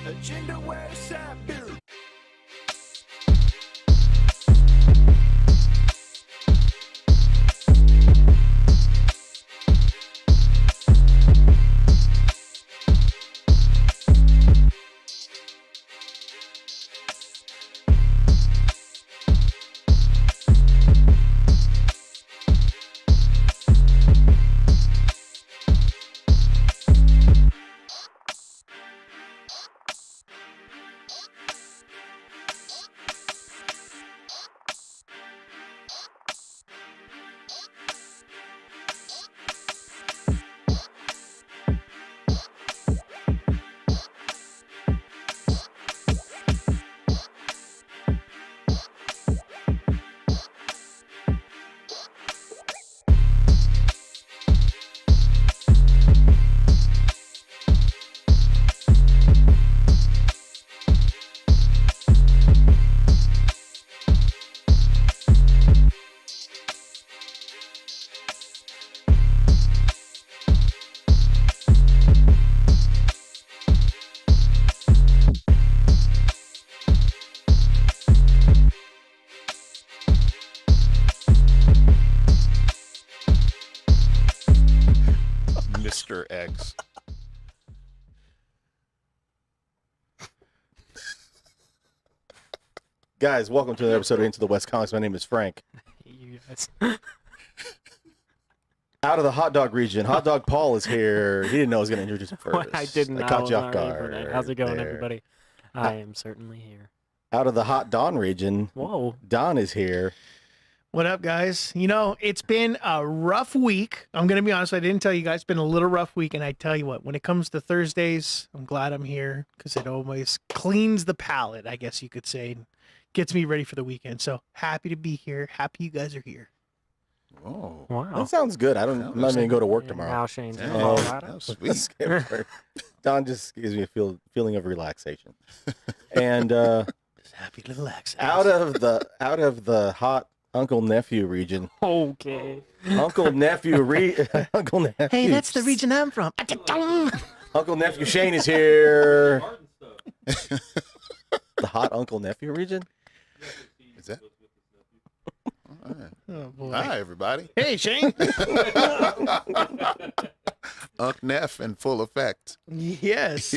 Agenda West Side Bill. Mr. X. Guys, welcome to another episode of Into the West Comics. My name is Frank. You guys. Out of the hot dog region, Hot Dog Paul is here. He didn't know I was going to introduce him first. I didn't. I caught you off wasn't ready for guard. that. How's it going, there. everybody? I am certainly here. Out of the hot Don region, Whoa. Don is here. What up, guys? You know, it's been a rough week. I'm going to be honest. I didn't tell you guys. It's been a little rough week. And I tell you what, when it comes to Thursdays, I'm glad I'm here because it always cleans the palate, I guess you could say. Gets me ready for the weekend. So happy to be here. Happy you guys are here. Oh, Wow. That sounds good. I'm not even going to go to work tomorrow. Now Shane's in Yeah. Colorado. that was sweet. Don just gives me a feeling of relaxation. And Just happy to relax. out of the hot Uncle Nephew region, Okay. Uncle Nephew. Hey, that's the region I'm from. Uncle Nephew Shane is here. The hot Uncle Nephew region? Is that? Oh, boy. Hi, everybody. Hey, Shane. Unc Neff in full effect. Yes.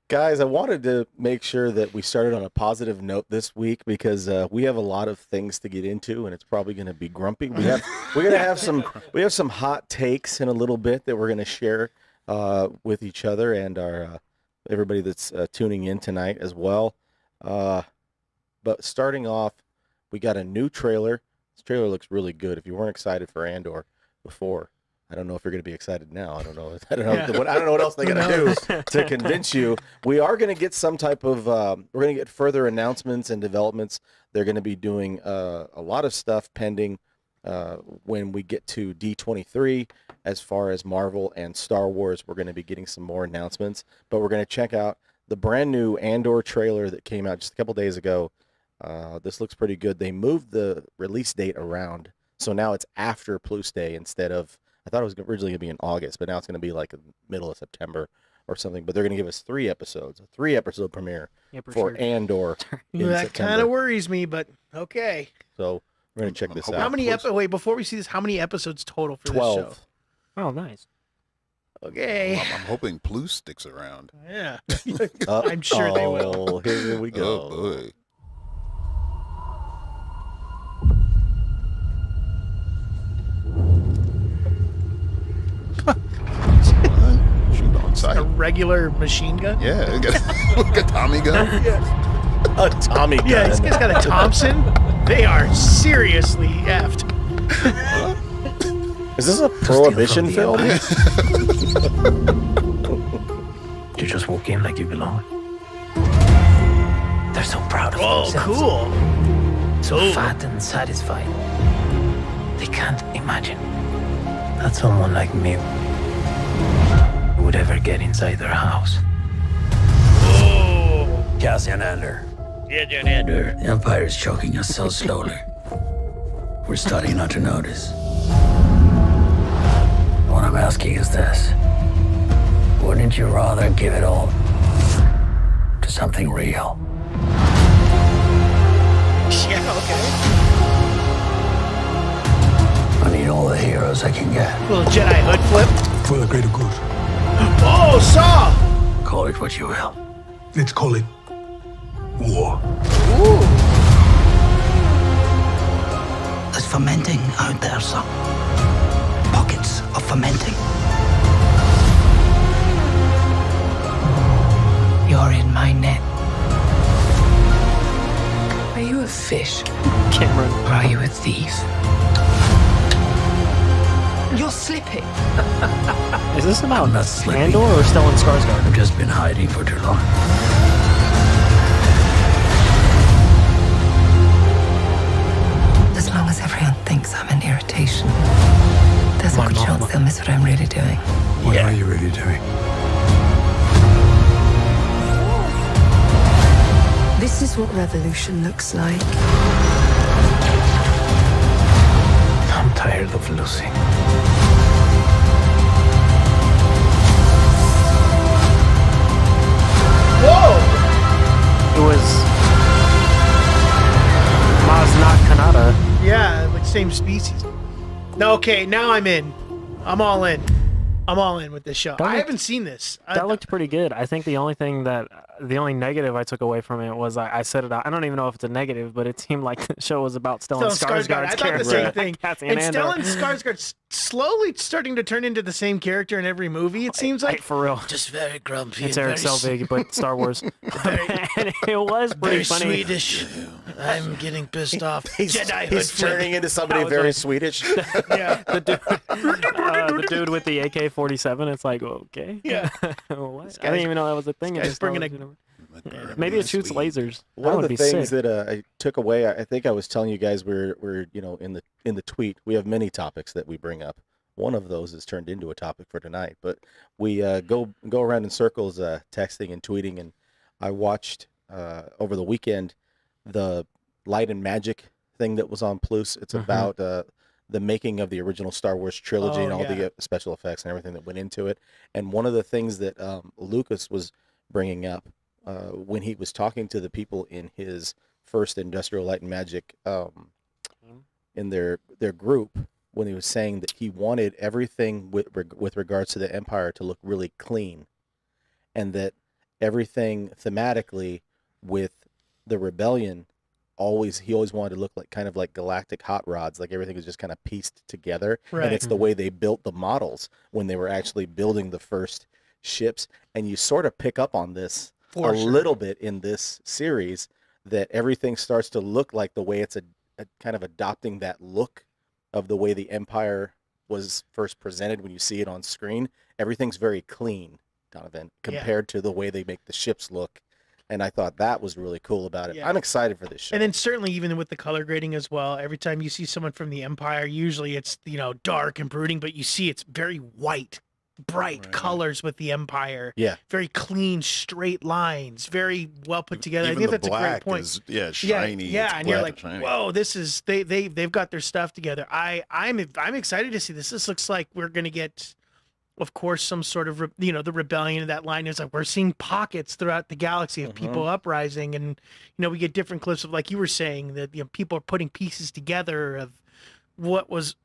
Guys, I wanted to make sure that we started on a positive note this week because we have a lot of things to get into, and it's probably going to be grumpy. We have some hot takes in a little bit that we're going to share with each other and our everybody that's tuning in tonight as well. But starting off, we got a new trailer. This trailer looks really good. If you weren't excited for Andor before, I don't know if you're going to be excited now. I don't know. I don't know what else they're going to do to convince you. We are going to get some type of. We're going to get further announcements and developments. They're going to be doing a lot of stuff pending when we get to D23. As far as Marvel and Star Wars, we're going to be getting some more announcements. But we're going to check out the brand new Andor trailer that came out just a couple days ago. This looks pretty good. They moved the release date around, so now it's after Plus Day instead of. I thought it was originally going to be in August, but now it's going to be like middle of September or something. But they're going to give us 3 episodes, a 3-episode premiere for Andor. in That September. kind of worries me, but okay. So we're going to check this How out. How many Wait, before we see this, how many episodes total for 12. this show? Oh, nice. Okay. I'm hoping Plus sticks around. Yeah. I'm sure they will. Here we go. Oh, boy. Shoot on A sight. regular machine gun? Yeah, look at Tommy gun. A Tommy gun. Yeah, this guy's got a Thompson. They are seriously effed. Is this a prohibition film? You just walk in like you belong. They're so proud of Oh, themselves. cool. So Ooh. fat and satisfied. They can't imagine that someone like me would ever get inside their house. Oh. Cassian Andor. Yeah, John Andor. The Empire is choking us so slowly. We're starting not to notice. What I'm asking is this. Wouldn't you rather give it all to something real. Yeah, okay. I need all the heroes I can get. Little Jedi hood flip. For the greater good. Oh, Saw! Call it what you will. Let's call it war. There's fermenting out there, son. Pockets of fermenting. You're in my net. Are you a fish? Cameron. Or are you a thief? You're slipping. Is this about not slipping. Andor or Stellan Skarsgård? I've just been hiding for too long. As long as everyone thinks I'm an irritation, there's a My good mama. chance they'll miss what I'm really doing. What are you really doing? This is what revolution looks like. I'm tired of losing. Whoa! It was Maz Kanata. Yeah, like same species. No, okay, now I'm in. I'm all in. I'm all in with this show. That I looked- haven't seen this. That looked pretty good. I think the only negative I took away from it was I said it out. I don't even know if it's a negative, but it seemed like the show was about Stellan Skarsgård's I thought character. the same thing. Cassian And Andor. Stellan Skarsgård's slowly starting to turn into the same character in every movie, it seems like. For real. Just very grumpy. It's Eric Selvig, but Star Wars. And it was pretty funny. Swedish. I'm getting pissed off. He's turning into somebody was very like- Swedish. Yeah. The dude with the AK-47. It's like, okay. Yeah. What? I didn't even know that was a thing. in guy's the Star bringing Wars a- universe. Maybe it shoots lasers. One That of would the be things sick. that I took away, I think I was telling you guys, we're in the tweet. We have many topics that we bring up. One of those is turned into a topic for tonight. But we go around in circles, texting and tweeting. And I watched over the weekend the Light and Magic thing that was on Plus. It's about the making of the original Star Wars trilogy and all the special effects and everything that went into it. And one of the things that Lucas was bringing up when he was talking to the people in his first Industrial Light and Magic in their group, when he was saying that he wanted everything with regards to the Empire to look really clean, and that everything thematically with the Rebellion he always wanted to look like kind of like galactic hot rods, like everything was just kind of pieced together. Right. And it's the way they built the models when they were actually building the first ships. And you sort of pick up on this little bit in this series, that everything starts to look like the way it's a kind of adopting that look of the way the Empire was first presented when you see it on screen. Everything's very clean, Donovan, compared to the way they make the ships look. And I thought that was really cool about it. Yeah. I'm excited for this show. And then certainly even with the color grading as well, every time you see someone from the Empire, usually it's, dark and brooding, but you see it's very white, bright colors with the Empire. Yeah. Very clean, straight lines, very well put together. Even I think the that's a great black point. is shiny. Yeah, It's and you're black like, and shiny. whoa, this is they've got their stuff together. I'm excited to see this. This looks like we're gonna get, of course, some sort of the rebellion of that line is like we're seeing pockets throughout the galaxy of people uprising, and we get different clips of, like you were saying, that people are putting pieces together of what was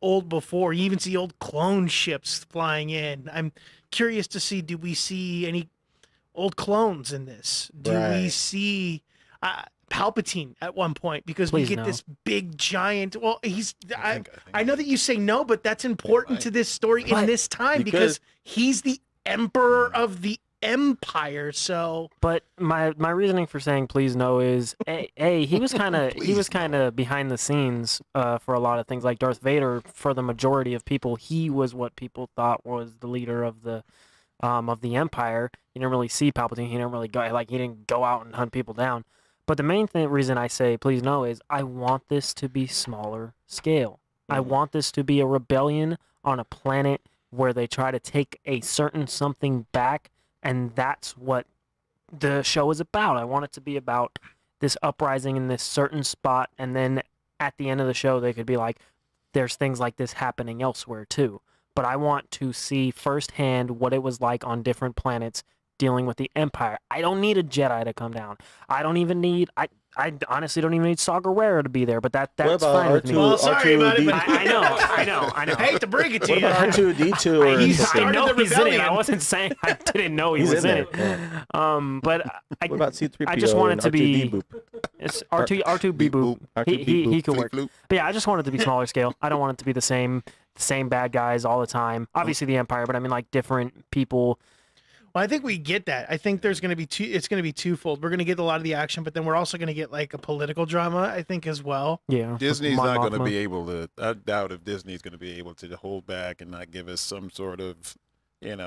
old before. You even see old clone ships flying in. I'm curious to see, do we see any old clones in this? Do we Right. see Palpatine at one point? Because Please we get no. this big giant. Well, I think- know that you say no, but that's important to this story in this time because he's the emperor of the Empire. So But my reasoning for saying please no is he was kind of behind the scenes for a lot of things. Like Darth Vader, for the majority of people, he was what people thought was the leader of the Empire. You didn't really see Palpatine. He didn't really he didn't go out and hunt people down. But the main reason I say please no is I want this to be smaller scale. I want this to be a rebellion on a planet where they try to take a certain something back. And that's what the show is about. I want it to be about this uprising in this certain spot, and then at the end of the show, they could be like, there's things like this happening elsewhere too. But I want to see firsthand what it was like on different planets dealing with the Empire. I don't need a Jedi to come down. I don't even need. I honestly don't even need Saw Gerrera to be there, but that's What about fine with me. Well, sorry about it, but I know. I hate to break it to What you. about R2D2 or He's I started know the he's in it. rebellion. I wasn't saying I didn't know he He's was in in there, it. yeah. But I, What about C3PO I just want it to be and it's R2 beep boop. He could work. Floop. But yeah, I just want it to be smaller scale. I don't want it to be the same bad guys all the time. Obviously the Empire, but I mean like different people. Well, I think we get that. I think there's going to be it's going to be twofold. We're going to get a lot of the action, but then we're also going to get like a political drama, I think, as well. Yeah, Disney's Mon not going to Mothma. be able to. I doubt if Disney's going to be able to hold back and not give us some sort of,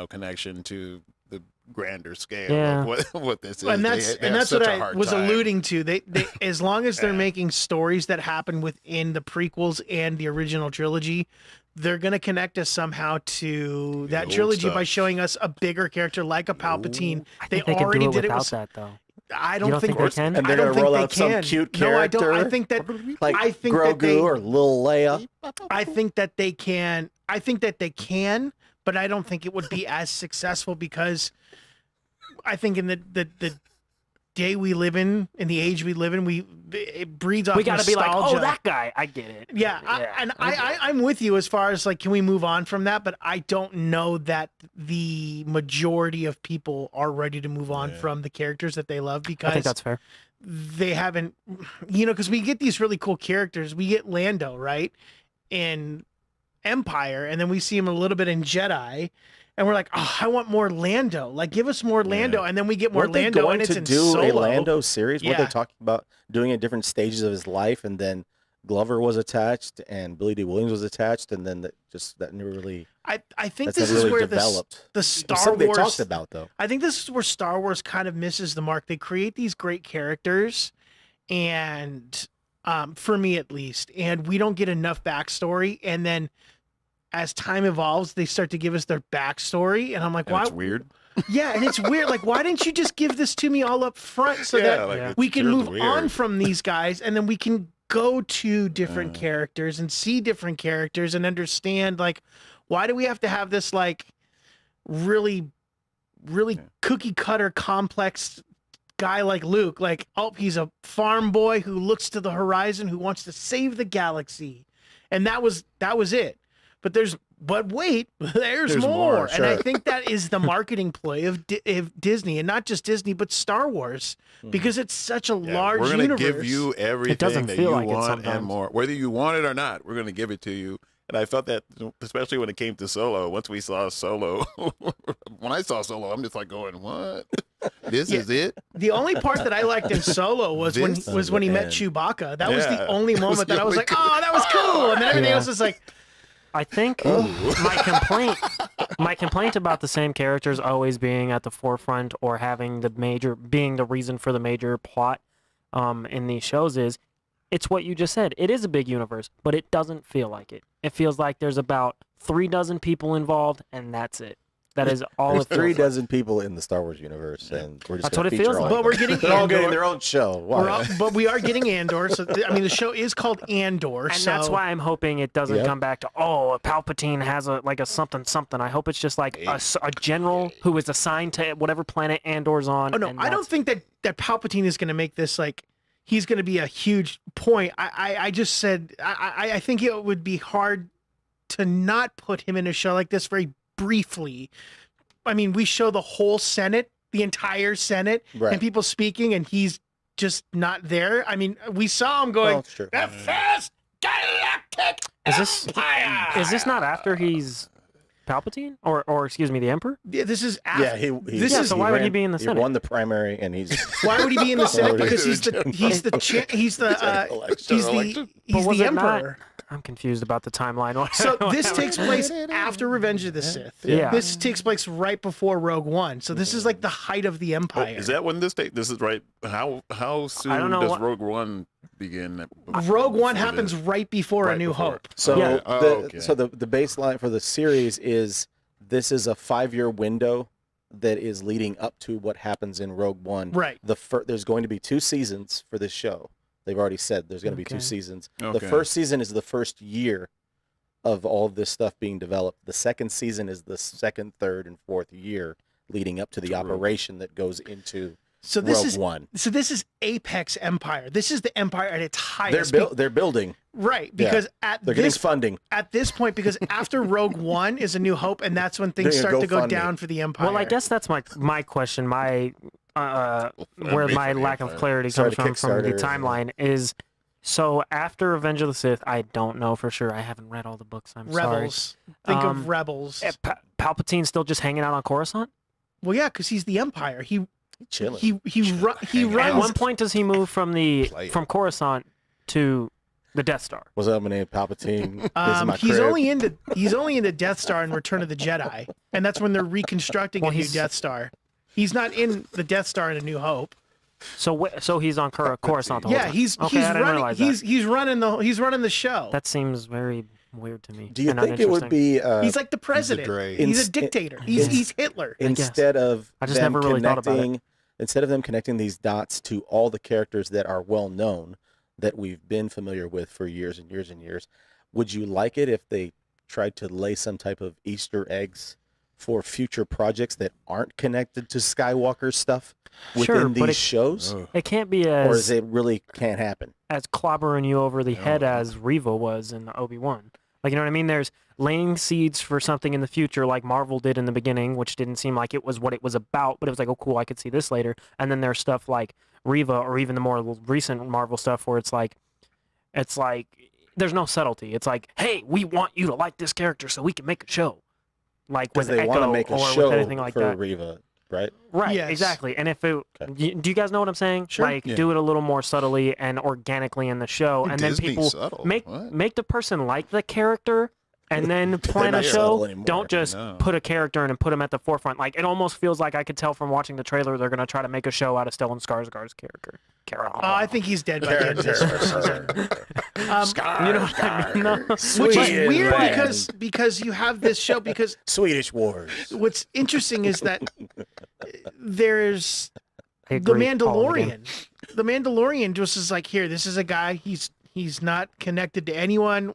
connection to the grander scale Yeah. of what this is. And that's They have that's such what a I hard was time. alluding to. They as long as they're making stories that happen within the prequels and the original trilogy, they're going to connect us somehow to that old trilogy by stuff. showing us a bigger character like a Palpatine. I They think they could already do it did it without with. that though. I You don't don't think think they can? And they're I don't gonna think roll they out some can. cute No, I don't. I character? think that like I think that Grogu they- or Lil Leia. I think that they can. I think that they can, but I don't think it would be as successful because I think in the day we live in the age we live in, it breeds off We got to be like, nostalgia. oh, that guy. I get it. Yeah, I'm with you as far as like, can we move on from that? But I don't know that the majority of people are ready to move on from the characters that they love I think because that's fair. they haven't, because we get these really cool characters. We get Lando, right, in Empire, and then we see him a little bit in Jedi, and we're like, oh, I want more Lando. Like, give us more Lando, and then we get more Weren't they Lando, going and it's to in do Solo. a Lando series? Were Yeah. they talking about doing it at different stages of his life, and then Glover was attached, and Billy D. Williams was attached, and then that never really. I think That's this never is really where developed. the It was Star something Wars they talked about though. I think this is where Star Wars kind of misses the mark. They create these great characters, and for me at least, and we don't get enough backstory. And then as time evolves, they start to give us their backstory, and I'm like, And why? it's weird. Yeah, and it's weird. Like, why didn't you just give this to me all up front so Yeah, that like, Yeah. it's we can just move weird. on from these guys, and then we can go to different characters and see different characters and understand, like, why do we have to have this like really cookie cutter complex guy like Luke? Like, oh, he's a farm boy who looks to the horizon, who wants to save the galaxy, and that was it. But wait, there's more. And I sure. think that is the marketing play of Disney, and not just Disney, but Star Wars, because it's such a large We're gonna universe. give you everything doesn't that feel you like it want and sometimes. more. Whether you want it or not, we're going to give it to you. And I felt that, especially when it came to Solo. Once we saw Solo, when I saw Solo, I'm just like going, "What? This is it?" The only part that I liked in Combo was This when he met end. Chewbacca. That was the Yeah. only It was moment the that I was only like, "Oh, that was cool," and then everything Yeah. else is like, I think my complaint about the same characters always being at the forefront or having being the reason for the major plot in these shows is it's what you just said. It is a big universe, but it doesn't feel like it. It feels like there's about 36 people involved, and that's it. That is all There's it feels 3 like. dozen people in the Star Wars universe, and we're just That's gonna what it feature feels all like. of But we're them. getting They're all getting Andor. their own show. Why? but we are getting Andor. So the show is called Andor. And so that's why I'm hoping it doesn't Yep. come back to, oh, Palpatine has a something something. I hope it's just like a general who is assigned to whatever planet Andor's on. Oh no, and I don't think that Palpatine is going to make this like he's going to be a huge point. I just said I think it would be hard to not put him in a show like this very briefly. I mean, we show the whole Senate, the entire Senate, Right. and people speaking, and he's just not there. I mean, we saw him going, Well, it's true. "The first galactic empire." Is this not after he's Palpatine or excuse me, the Emperor? Yeah, this is after. Yeah, he This is- so why would he be in the He Senate? won the primary, and he's Why would he be in the Senate? Voted. Because he's was the it not- emperor. I'm confused about the timeline. So this takes place after Revenge of the Sith. Yeah. This takes place right before Rogue One. So this is like the height of the Oh, Empire. is that when this is right? How soon don't know does what- Rogue One begin? Rogue One Before happens this? right before A Right New before. Hope. So Yeah. Okay. the baseline for the series is this is a 5-year window that is leading up to what happens in Rogue One. Right. There's going to be 2 seasons for this show. They've already said there's going to be 2 Okay. seasons. Okay. The first season is the first year of all of this stuff being developed. The second season is the second, third, and fourth year leading up to the True. operation that goes into So this Rogue is One. so this is Apex Empire. This is the Empire at its highest. They're building. Right, because at They're getting this funding. at this point, because after Rogue One is A New Hope, and that's when things They're start gonna to go GoFundMe. down for the Empire. Well, I guess that's my question. My where my lack of clarity Start comes a from the Kickstarter. timeline is. So after Revenge of the Sith, I don't know for sure. I haven't read all the books. I'm Rebels. Think Um, of Rebels. sorry. Palpatine's still just hanging out on Coruscant. Well, yeah, because he's the Empire. He Chilling. he Hanging runs. At one point, does he move from Play it. from Coruscant to the Death Star? What's up, my name? Palpatine. This is my He's crib. only into Death Star in Return of the Jedi, and that's when they're reconstructing Well, a new he's- Death Star. He's not in the Death Star in A New Hope. So he's on Coruscant the whole Yeah, time. he's Okay, I didn't running. realize that. He's running the show. That seems very weird to me. Do you and think it would uninteresting. be He's like the president. Dre. He's a Ins- dictator. in- He's Hitler. instead of I just them never really thought about it. connecting, instead of them connecting these dots to all the characters that are well known that we've been familiar with for years and years and years, would you like it if they tried to lay some type of Easter eggs for future projects that aren't connected to Skywalker stuff within Sure, but these it- shows? It can't be Or as is it really can't happen? as clobbering you over the head No. as Reva was in Obi-Wan. Like, you know what I mean? There's laying seeds for something in the future like Marvel did in the beginning, which didn't seem like it was what it was about, but it was like, oh, cool, I could see this later. And then there's stuff like Reva or even the more recent Marvel stuff where it's like there's no subtlety. It's like, hey, we want you to like this character so we can make a show. Like Because with they want Echo to make a or show with anything like for that. Reva, right? Right, Yes. exactly. And if it, do you guys know what I'm saying? Sure. Like, Yeah. do it a little more subtly and organically in the show, and then Disney people subtle. make What? make the person like the character, and then plan not a subtle show. anymore. Don't just No. put a character in and put him at the forefront. Like, it almost feels like I could tell from watching the trailer they're gonna try to make a show out of Stellan Skarsgård's character. I think he's dead by the end of this first season. you know what I mean? No. Which is Sweden weird land. because you have this show. Because Swedish Wars. what's interesting is that there's I the agree, Paul, again. Mandalorian. The Mandalorian just is like, here, this is a guy. He's not connected to anyone.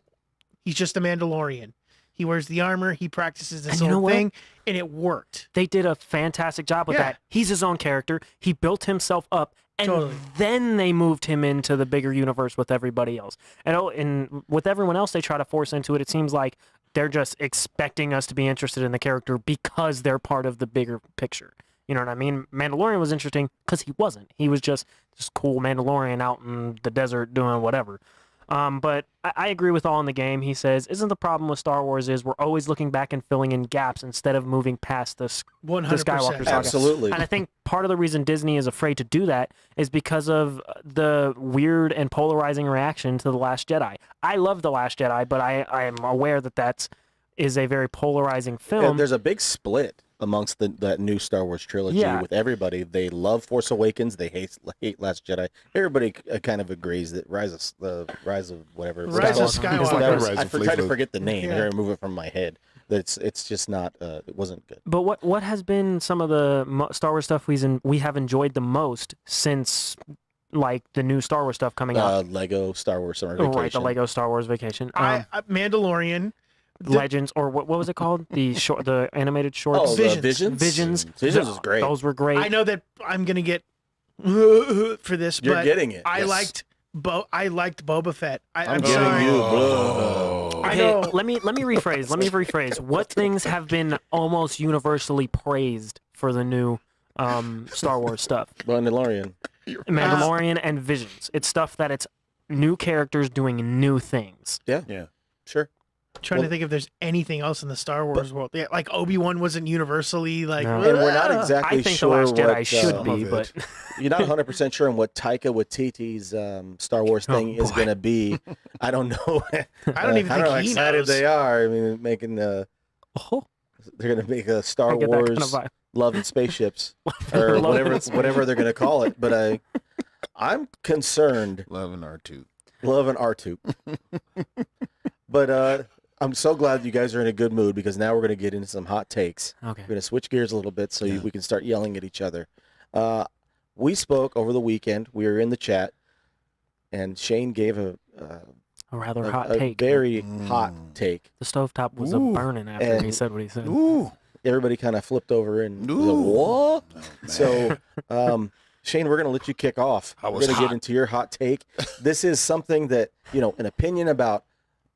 He's just a Mandalorian. He wears the armor. He practices this And you know whole what? thing, and it worked. They did a fantastic job with Yeah. that. He's his own character. He built himself up, and Totally. then they moved him into the bigger universe with everybody else. And with everyone else, they try to force into it. It seems like they're just expecting us to be interested in the character because they're part of the bigger picture. You know what I mean? Mandalorian was interesting because he wasn't. He was just this cool Mandalorian out in the desert doing whatever. But I agree with all in the game. He says, isn't the problem with Star Wars is we're always looking back and filling in gaps instead of moving past the 100%. Skywalker saga. Absolutely. And I think part of the reason Disney is afraid to do that is because of the weird and polarizing reaction to The Last Jedi. I love The Last Jedi, but I am aware that is a very polarizing film. And there's a big split amongst that new Star Wars trilogy Yeah. with everybody. They love Force Awakens. They hate Last Jedi. Everybody kind of agrees that Rise of whatever. Rise of Skywalker. Skywalker. That was- Rise I of tried to Fleetwood. forget the name. Yeah. I gotta remove it from my head. That it's just not. It wasn't good. But what has been some of the Star Wars stuff we have enjoyed the most since like the new Star Wars stuff coming out? Lego Star Wars Summer Vacation. Right, the Lego Star Wars Vacation. Mandalorian. Legends, or what was it called? The animated shorts. Oh, Visions. Visions. Visions. Visions is great. Those were great. I know that I'm gonna get for this, You're but getting it. I Yes. liked Boba Fett. I'm giving sorry. you Oh. I Okay, know. let me rephrase. Let me rephrase. What things have been almost universally praised for the new Star Wars stuff? Mandalorian. Mandalorian and Visions. It's stuff that it's new characters doing new things. Yeah. Sure. Trying to think if there's anything else in the Star Wars world. Yeah, like Obi-Wan wasn't universally like. No. And we're not exactly I think sure The Last Jedi what, should some be, of but it. You're not 100% sure on what Taika Waititi's Star Wars thing is boy. going to be. I don't know. I don't even I don't know how think he excited knows. they are. I mean, making they're oh, going to make a Star I get that Wars kind of vibe. Love and Spaceships or Love and whatever they're going to call it. But I'm concerned. Love and R2. Love and R2. But I'm so glad you guys are in a good mood because now we're going to get into some hot takes. Okay. We're going to switch gears a little bit so Yeah. we can start yelling at each other. We spoke over the weekend. We were in the chat, and Shane gave a A rather hot take. very hot take. The stovetop was Ooh. a burning after he And- said what he said. Ooh. everybody kind of flipped over and was like, Ooh. what? Oh, So, Shane, we're going to let you kick off. I We're was going to get hot. into your hot take. This is something that, an opinion about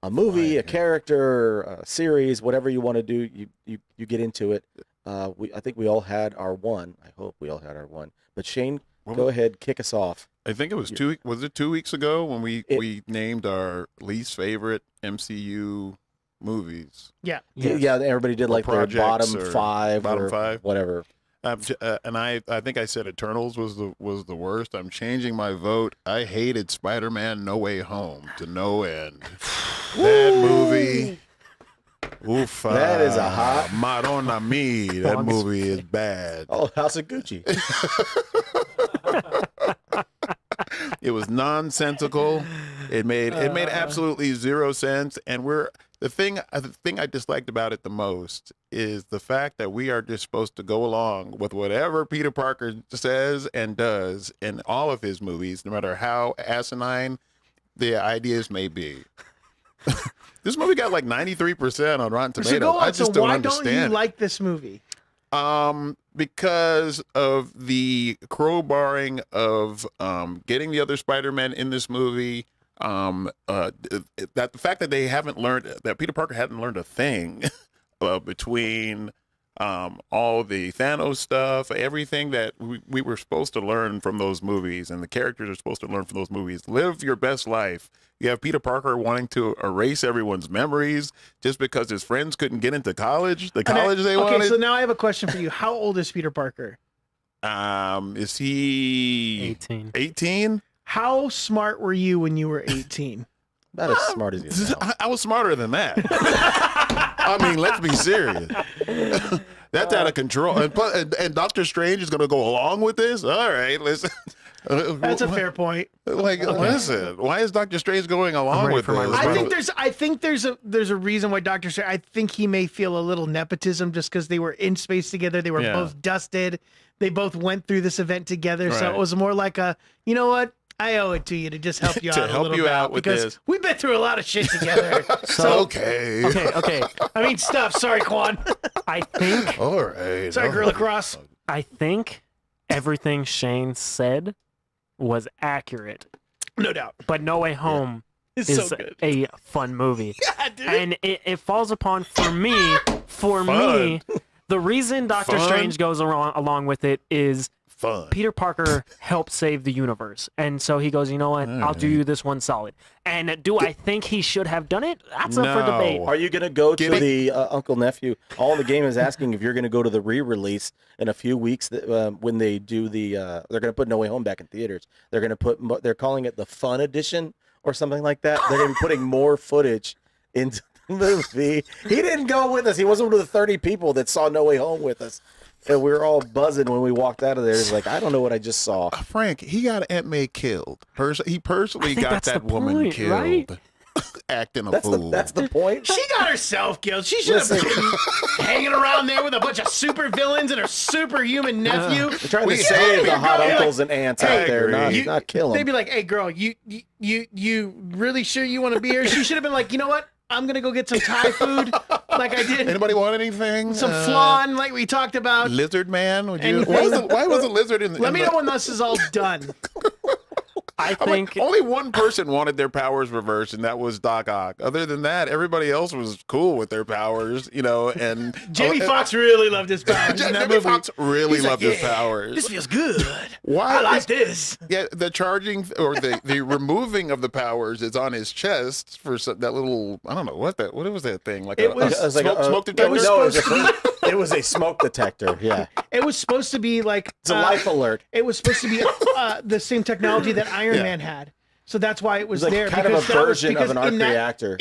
a movie, a character, a series, whatever you want to do, you get into it. I think we all had our one. I hope we all had our one. But Shane, go ahead, kick us off. I think it was 2 weeks ago when we named our least favorite MCU movies. Yeah. Yeah, everybody did like their projects bottom or five, bottom or five. whatever. And I think I said Eternals was the worst. I'm changing my vote. I hated Spider-Man No Way Home to no end. That movie. Oof, That is a hot- Madonna me. That movie is bad. Oh, House of Gucci. It was nonsensical. It made absolutely zero sense. And the thing I disliked about it the most is the fact that we are just supposed to go along with whatever Peter Parker says and does in all of his movies, no matter how asinine the ideas may be. This movie got like 93% on Rotten Tomatoes. So go on. I just So don't why understand. don't you like this movie? Because of the crowbarring of getting the other Spider-Man in this movie, that the fact that they haven't learned, that Peter Parker hadn't learned a thing between all the Thanos stuff, everything that we were supposed to learn from those movies, and the characters are supposed to learn from those movies. Live your best life. You have Peter Parker wanting to erase everyone's memories just because his friends couldn't get into college. The college they wanted. Okay, so now I have a question for you. How old is Peter Parker? Is he 18. 18? How smart were you when you were 18? Not as smart as you sound. I was smarter than that. I mean, let's be serious. That's out of control. And Doctor Strange is going to go along with this? All right, listen. That's a fair point. Listen, why is Doctor Strange going along ready with for my this? rebuttal. I think there's a reason why Doctor Strange. I think he may feel a little nepotism just because they were in space together. They were both dusted. They both went through this event together. So Right. it was more like a, you know what? I owe it to you to just help you To out a help little you bit out with because this. we've been through a lot of shit together. Okay. Okay. I mean, stuff. Sorry, Quan. I think All right. Sorry, Gorilla Cross. everything Shane said was accurate. No doubt. But No Way Home It's is so good. a fun movie. Yeah, dude. And it falls upon for me, the reason Doctor Fun. Strange goes along with it is Fun. Peter Parker helped save the universe. And so he goes, you know what? I'll do you this one solid. And do I think he should have done it? That's up for No. debate. Are you going to go to Get it? the Uncle Nephew? All the game is asking if you're going to go to the re-release in a few weeks when they do the. They're going to put No Way Home back in theaters. They're going to put. They're calling it the Fun Edition or something like that. They're going to be putting more footage into the movie. He didn't go with us. He wasn't one of the 30 people that saw No Way Home with us. And we were all buzzing when we walked out of there. It's like, I don't know what I just saw. Frank, he got Aunt May killed. He personally I think got that's that the woman point, killed. right? Acting a That's fool. that's the point. She got herself killed. She should have been hanging around there with a bunch of super villains and her superhuman nephew. They're trying to We save the have hot to go- uncles and aunts I out there, agree. not kill They'd them. be like, "Hey, girl, you really sure you want to be here?" She should have been like, "You know what? I'm gonna go get some Thai food, like I did Anybody want anything? some flan, like we talked about." Lizard man? Would you? Anything? Why was a lizard in the? Let in me the- know when this is all done. I I'm like, think only one person wanted their powers reversed, and that was Doc Ock. Other than that, everybody else was cool with their powers, and Jamie Foxx really loved his powers in that Jamie movie. Foxx really He's like, loved his "Yeah, powers. This feels good. Why I like is- this. Yeah, the charging or the removing of the powers is on his chest for that little. I don't know what was that thing like. It a, was- a It was like smoke, a- smoke detector. it was a smoke detector. Yeah, It was supposed to be like it's a life alert. It was supposed to be the same technology that Iron Yeah. Man had. So that's why it was It was like there. kind of a because that was- version of because an arc in that reactor.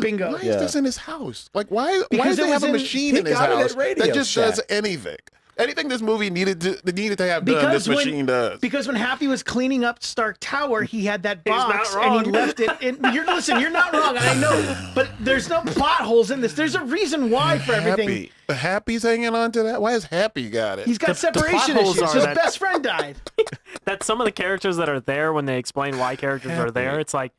Bingo. Why Yeah. is this in his house? Like, why Because does it they have was a in- machine he in his got it at house Radio that just Shack. does anything? Anything this movie needed to have done, Because this machine does. Because when Happy was cleaning up Stark Tower, he had that He's not box and wrong. he left it. You're not wrong, and I know, but there's no plot holes in this. There's a reason why for everything. Happy's hanging on to that. Why has Happy got it? He's got The plot separation holes issues. are His that- best friend died. that some of the characters that are there when they explain why characters are there, it's like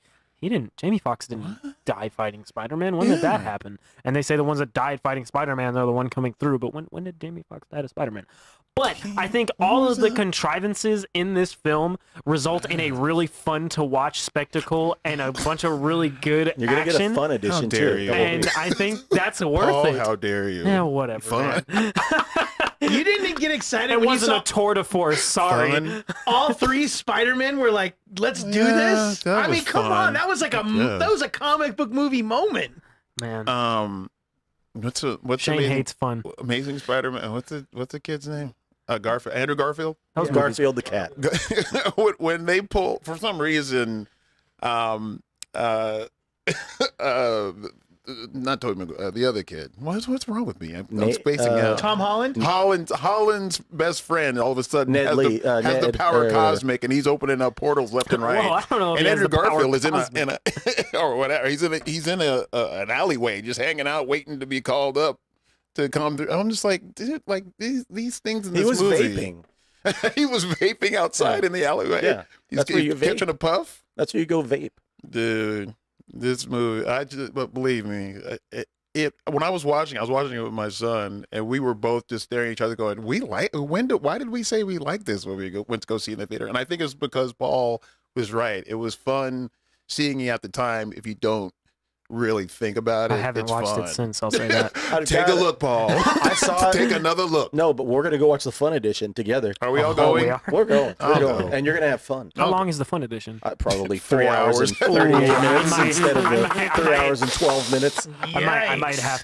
Jamie Foxx didn't die fighting Spider-Man. When did that happen? And they say the ones that died fighting Spider-Man are the one coming through. But when did Jamie Foxx die to Spider-Man? But I think all of the contrivances in this film result in a really fun to watch spectacle and a bunch of really good You're gonna action. get a fun edition dare too. you. And I think that's worth Oh, it. how dare you? Yeah, whatever. Fun. Man. You didn't get excited It when you wasn't saw a tour de force. Sorry. Fun. all 3 Spider-Men were like, let's do Yeah, this. that I mean, was come fun. on. That was like that was a comic book movie moment. Man, What's Shane amazing, hates fun. Amazing Spider-Man? What's the kid's name? Garfield. Andrew Garfield. That was Garfield the cat. When they pull for some reason, uh, not Tobey Maguire, the other kid. What's wrong with me? I'm spacing out. Tom Holland? Holland's best friend all of a sudden Ned has, Lee, has the Ned, power cosmic, and he's opening up portals left and right. Well, I don't know if and he has Andrew the power Garfield is in cosmic. a or whatever. He's in an alleyway, just hanging out, waiting to be called up to come through. I'm just like, dude, like these things in this He was movie. vaping. He was vaping outside in the alleyway. Yeah, he's that's where you vape. catching a puff. That's where you go vape. Dude, this movie, but believe me, when I was watching it with my son, and we were both just staring at each other going, why did we say we liked this when we went to go see it in the theater? And I think it's because Paul was right. It was fun seeing it at the time. If you don't really think about it, I haven't it's watched fun. it since. I'll say that. Take a look, Paul. I saw it. Take another look. No, but we're gonna go watch the fun edition together. Are we all Oh, going? we are? We're going. We're I'll going, go. and you're gonna have fun. How long is the fun edition? Probably 4 3 hours hours. and 38 minutes I might- instead of I the might- 3 hours and 12 minutes. I might have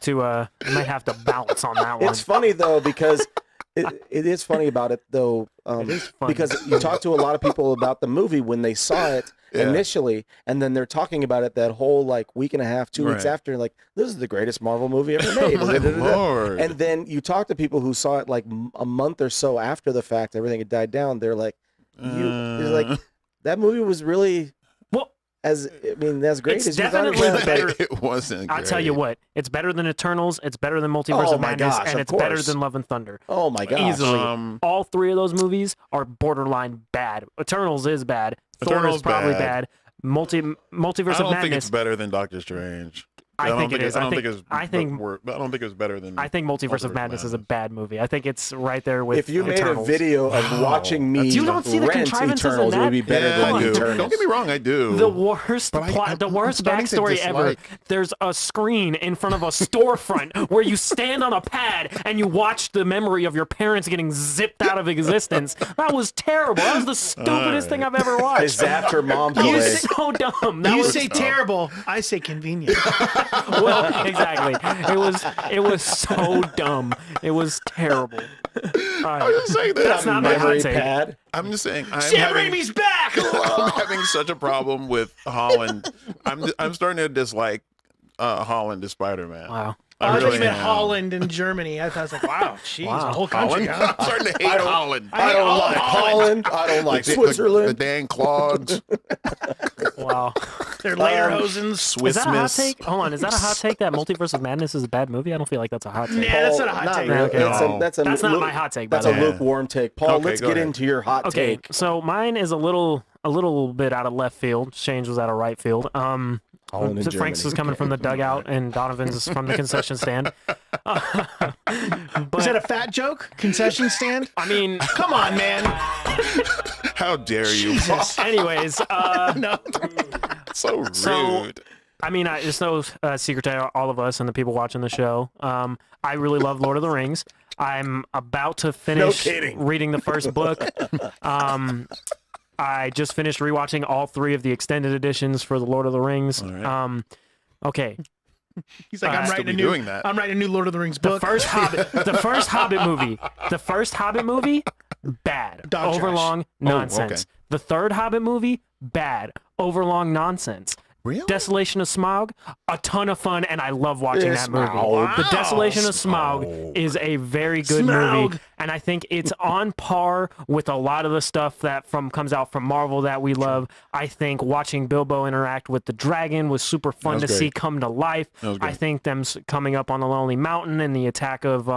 to bounce on that one. It's funny though because it is funny about it though. It is funny. Because you talk to a lot of people about the movie when they saw it initially, and then they're talking about it that whole like week and a half, 2 weeks Right. after, like this is the greatest Marvel movie ever made. My Lord. And then you talk to people who saw it like a month or so after the fact, everything had died down. They're like, it's like that movie was really well, as great It's as you thought it definitely was. better. It wasn't. I'll tell you great. what, it's better than Eternals, it's better than Multiverse Oh of my Madness, gosh, and of it's better course. than Love and Thunder. Oh my gosh. Easily. Um, All 3 of those movies are borderline bad. Eternals is bad. Thor Eternals is probably bad. bad. Multiverse I of don't think Madness. it's better than Doctor Strange. I think it is. I don't I think think- it's. I think- I don't think it's better than. I think Multiverse of Madness is a bad movie. I think it's right there with If you made Eternals. a video of watching me You don't see the rent contrivances in Eternals, it that? would be better Yeah, than I do. Eternals. Don't get me wrong, I do. The worst But plot, the I'm worst starting to backstory ever. dislike- There's a screen in front of a storefront where you stand on a pad and you watch the memory of your parents getting zipped out of existence. That was terrible. That was the stupidest thing I've ever I watched. zapped her mom's It away. was so dumb. That You was say terrible. I say convenient. well, exactly. It was so dumb. It was terrible. I'm just saying that. That's not my hot Memory take. pad. I'm just saying. Sam Raimi's back. I'm having such a problem with Holland. I'm starting to dislike Holland as Spider-Man. Wow. I thought really you meant am. Holland and Germany. I was like, wow, jeez, Wow. a whole country. Holland. Huh? I'm starting to hate Holland. I don't like Holland. I don't like The Switzerland. Dan Clogs, Wow. They're lederhosens. Is that a hot Swissmas. take? Hold on. Is that a hot take that Multiverse of Madness is a bad movie? I don't feel like that's a hot take. Nah, that's not a hot take. Really. Okay. That's That's not my hot take, by That's the a way. lukewarm take. Paul, Okay, let's go get ahead. into your hot Okay, take. so mine is a little bit out of left field. Shane's was out of right field. Holland and So Frank's Germany. is coming from the dugout, and Donovan's is from the concession stand. Is that a fat joke? Concession stand? I mean, Come on, man. How dare you? Jesus. anyways, No. So rude. So- I mean, it's no secret to all of us and the people watching the show. I really love Lord of the Rings. I'm about to finish kidding. reading the first book. I just finished rewatching all 3 of the extended editions for the Lord of the Rings. All right. Okay, He's like, Still I'm writing a be new. doing that. I'm writing a new Lord of the Rings the book. first Hobbit movie, bad, Dog trash. overlong nonsense. okay. The third Hobbit movie, bad, overlong nonsense. Really? Desolation of Smaug, a ton of fun, and I love watching that movie. Smaug. The Desolation of Smaug is a very good Smaug. movie, and I think it's on par with a lot of the stuff that comes out from Marvel that we love. I think watching Bilbo interact with the dragon was super fun That to was see great. come to life. That was I great. think them coming up on the Lonely Mountain and the attack of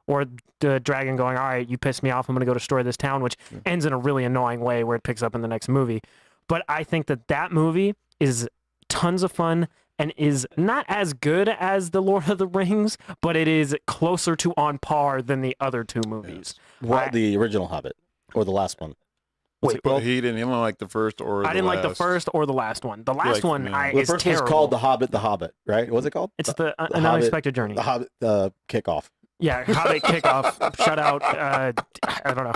or the dragon going, all right, you pissed me off, I'm going to go destroy this town, which ends in a really annoying way where it picks up in the next movie. But I think that movie is tons of fun and is not as good as The Lord of the Rings, but it is closer to on par than the other two movies. What, the original Hobbit or the last one? Wait, He didn't like the first or I didn't like the first or the last one. The last one The is first terrible. one's called The Hobbit, right? What's it called? It's the An Hobbit- Unexpected Journey. The Hobbit kickoff. Yeah, Hobbit kickoff. Shout out. I don't know.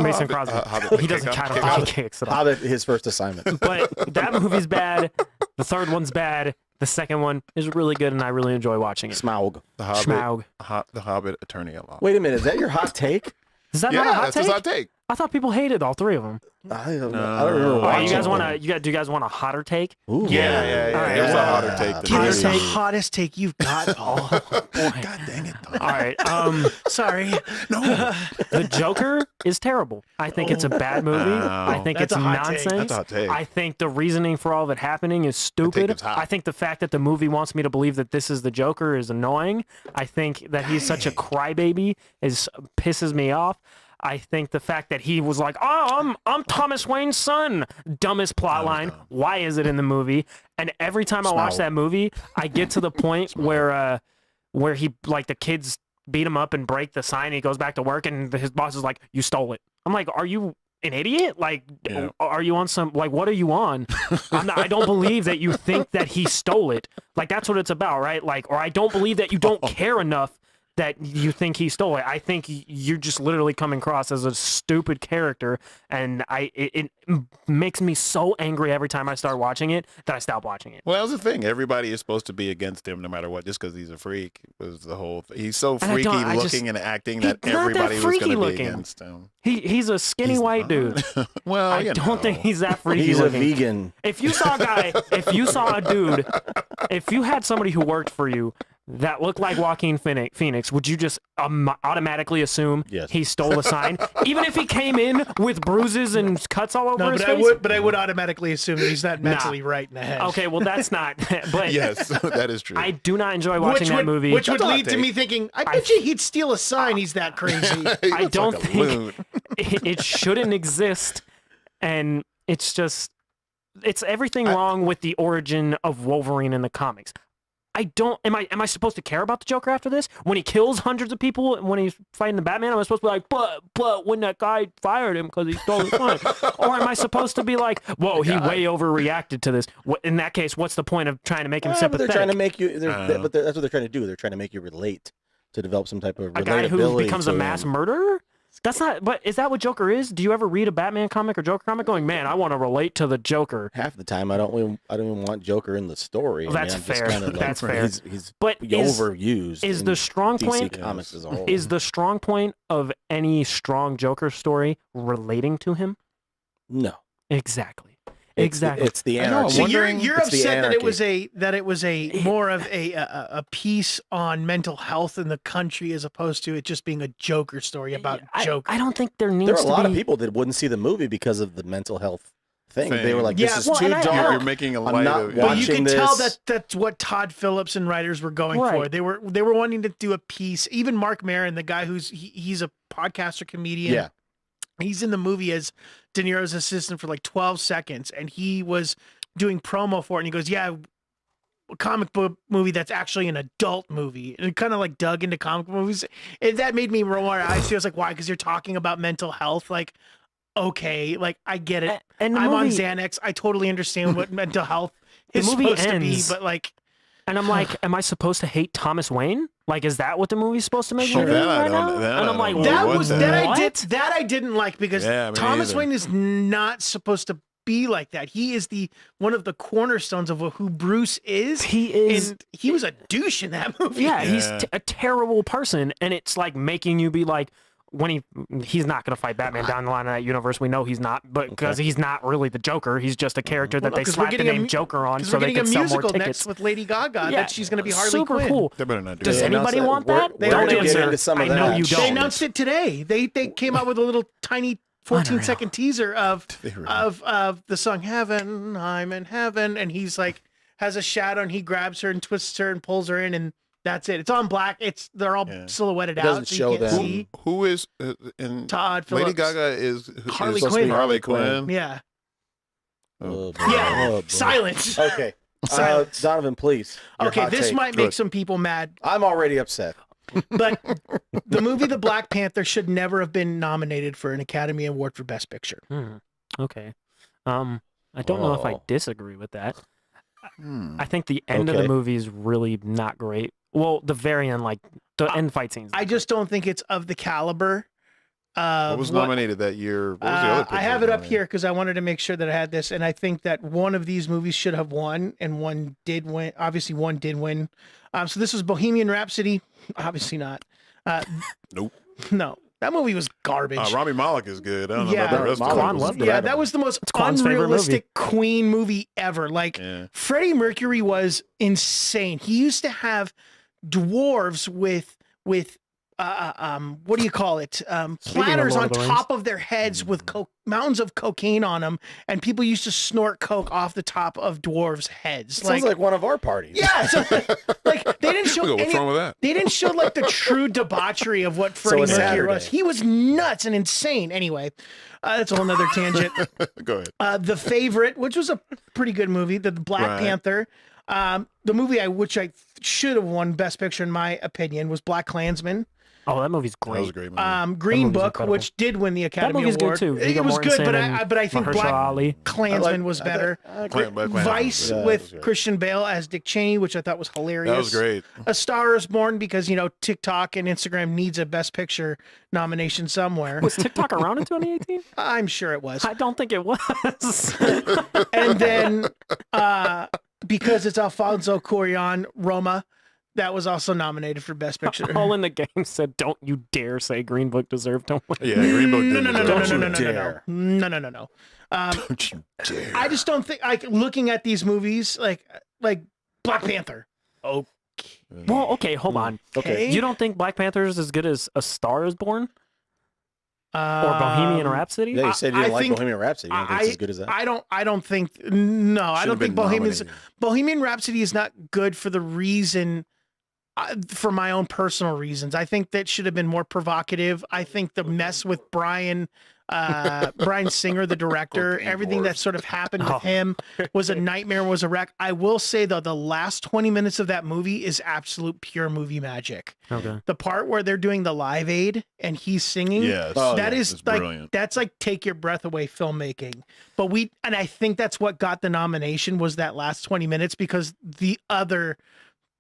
Mason Crosby. Hobbit He doesn't kickoff. count on hockey kicks at all. Hobbit, his first assignment. But that movie's bad. The third one's bad. The second one is really good, and I really enjoy watching it. Smaug. The Hobbit, Schmaug. the Hobbit attorney at law. Wait a minute, is that your hot take? Is that Yeah, not a hot that's take? his hot take. I thought people hated all three of them. I don't know. No. I don't remember All right, watching you guys it. want to? Do you guys want a hotter take? Ooh. Yeah. All right, It was yeah. a hotter take than Give Hotter us this. the take. hottest take you've got, Paul. Boy. God dang it. Tom. All right. Sorry. No. The Joker is terrible. I think it's a bad movie. I think That's it's a hot take. nonsense. That's a hot take. I think the reasoning for all of it happening is stupid. it's hot. I think the fact that the movie wants me to believe that this is the Joker is annoying. I think that he's such a crybaby pisses me off. I think the fact that he was like, "Oh, I'm Thomas Wayne's son," dumbest plot line. Why is it in the movie? And every time I watch that movie, I get to the point where he like the kids beat him up and break the sign. And he goes back to work, and his boss is like, "You stole it." I'm like, "Are you an idiot? Like, are you on some like what are you on?" I don't believe that you think that he stole it. Like that's what it's about, right? Like, or I don't believe that you don't care enough that you think he stole it. I think you're just literally coming across as a stupid character, and it makes me so angry every time I start watching it that I stop watching it. Well, that was the thing. Everybody is supposed to be against him no matter what, just because he's a freak. Was the whole thing. He's so And I freaky don't- I looking just- and acting He's that not that everybody was freaky going to be looking. against him. He's a skinny He's white dude. Well, I you don't think know. he's that freaky He's a looking. vegan. If you saw a dude, if you had somebody who worked for you that looked like Joaquin Phoenix, would you just automatically assume Yes. he stole the sign? Even if he came in with bruises and cuts all over No, his but face? I would automatically assume that he's not mentally right in the head. Okay, well, that's not. But Yes, that is true. I do not enjoy watching that movie. Which would That's a hot lead to take. me thinking, I bet you he'd steal a sign. He's that crazy. He I looks don't like a think loon. it shouldn't exist, and it's just everything wrong with the origin of Wolverine in the comics. I don't. Am I supposed to care about the Joker after this? When he kills hundreds of people when he's fighting the Batman, am I supposed to be like, but when that guy fired him because he stole his money? Or am I supposed to be like, whoa, he way overreacted to this? In that case, what's the point of trying to make him But sympathetic? they're trying to make you. That's what they're trying to do. They're trying to make you relate, to develop some type of a guy who relatability becomes to a mass him. murderer? That's not. But is that what Joker is? Do you ever read a Batman comic or Joker comic going, man, I want to relate to the Joker? Half the time, I don't even want Joker in the story. Well, I mean, that's I'm just fair. kinda like, That's fair. He's But is overused. is in the strong DC point Comics as a whole. is the strong point of any strong Joker story relating to him? No, Exactly. It's Exactly. It's the I know, anarchy. So wondering- you're It's the upset that anarchy. it was a more of a piece on mental health in the country as opposed to it just being a Joker story about Joker. I don't think there needs There are a to lot be. of people that wouldn't see the movie because of the mental health thing. They were like, "This Yeah, is well, too and I- dark." You're making a I'm light not of But you watching can tell this. that's what Todd Phillips and writers were going Right. for. They were wanting to do a piece. Even Mark Maron, the guy he's a podcaster comedian. Yeah. He's in the movie as De Niro's assistant for like 12 seconds, and he was doing promo for it. And he goes, "Yeah, a comic book movie that's actually an adult movie," and it kind of like dug into comic book movies. And that made me roll my eyes. I was like, "Why?" Because you're talking about mental health. Like, okay, like I get it. And the I'm on movie- Xanax. I totally understand what mental health The is movie supposed ends- to be, but like, And I'm like, am I supposed to hate Thomas Wayne? Like, is that what the movie's supposed to make me do That I right don't- now? that And I I'm like, don't know. that what was the- that I didn't like because Yeah, me Thomas neither. Wayne is not supposed to be like that. He is one of the cornerstones of who Bruce is. He is. And he was a douche in that movie. Yeah, he's Yeah. a terrible person, and it's like making you be like, when he's not going to fight Batman down the line in that universe. We know he's not, but because he's not really the Joker, he's just a character that Well, they 'cause we're slapped the getting a name mu- Joker on Because so we're they getting a could sell more musical tickets. next with Lady Gaga Yeah, that she's going to be Harley super Quinn. cool. They better not do Does that. anybody want that? They Don't already answer. get into some of I know that. you They don't. They announced it today. They came out with a little tiny 14-second teaser of the song "Heaven, I'm in Heaven," and he's like has a shadow and he grabs her and twists her and pulls her in, and that's it. It's on black. They're all silhouetted It out. doesn't so show you can't them. see. Who is in Todd Lady Phillips. Gaga is Harley is Quinn. Harley Quinn. Yeah. Oh, boy. Yeah, Oh, boy. silence. Okay. Silence. Donovan, please. your Okay, hot this take. might make some people mad, I'm already upset. but the movie The Black Panther should never have been nominated for an Academy Award for Best Picture. Okay. I don't know if I Oh. disagree with that. Hmm. I think the end of Okay. the movie is really not great. Well, the very end, like the end fight scenes. I just don't think it's of the caliber of What was nominated that year? What was the other I picture have it up nominated? here because I wanted to make sure that I had this, and I think that one of these movies should have won, and one did win. Obviously, one did win. So this was Bohemian Rhapsody. Obviously not. Nope. No, that movie was garbage. Rami Malek is good. I don't know Yeah. about the rest of Malek them. was loved it. Yeah, that was the most Quan's favorite unrealistic Queen movie ever. Like Yeah. Freddie Mercury was insane. He used to have dwarves with what do you call it? Platters Lord on of the top of their heads with mountains of cocaine on them, and people used to snort coke off the top of dwarves' heads. Sounds like one of our parties. yeah, so, like they didn't show What's any, wrong with that? they didn't show like the true debauchery of what So Freddie a Mercury was. Saturday. He was nuts and insane. Anyway, that's a whole nother tangent. Go ahead. The Favorite, which was a pretty good movie, the Black Right. Panther. The movie which I should have won Best Picture in my opinion was Black Klansman. Oh, that movie's That was a great. great movie. Green movie's Book, incredible. which did win the Academy movie's good, Award. too. It Viggo was good, but Mortensen I think Mahershala Black Ali. Klansman was better. Black Klansman Vice was good. with That was good. Christian Bale as Dick Cheney, which I thought was hilarious. That was great. A Star is Born because TikTok and Instagram needs a Best Picture nomination somewhere. Was TikTok around in 2018? I'm sure it was. I don't think it was. And then because it's Alfonso Cuarón, Roma, that was also nominated for Best Picture. All in the game said, "Don't you dare say Green Book deserved to win." Yeah, Green Book No, did no, no, deserve no, it. no, no, no, no, dare. no, no, no, no. Don't you dare. I just don't think like looking at these movies like Black Panther. Well, okay, hold on. Okay. You don't think Black Panther is as good as A Star Is Born or Bohemian Rhapsody? Yeah, you said you I didn't like think- Bohemian Rhapsody. You don't think it's as good as that? I don't think no, I Should've don't think been nominated. Bohemian Rhapsody is not good for the reason for my own personal reasons. I think that should have been more provocative. I think the mess with Brian Singer, the director, Cocaine everything dwarfs. that sort of happened with Oh. him was a nightmare, was a wreck. I will say though, the last 20 minutes of that movie is absolute pure movie magic. Okay. The part where they're doing the Live Aid and he's singing, Yes. Oh, that yeah, is it's like brilliant. that's like take your breath away filmmaking. But I think that's what got the nomination was that last 20 minutes because the other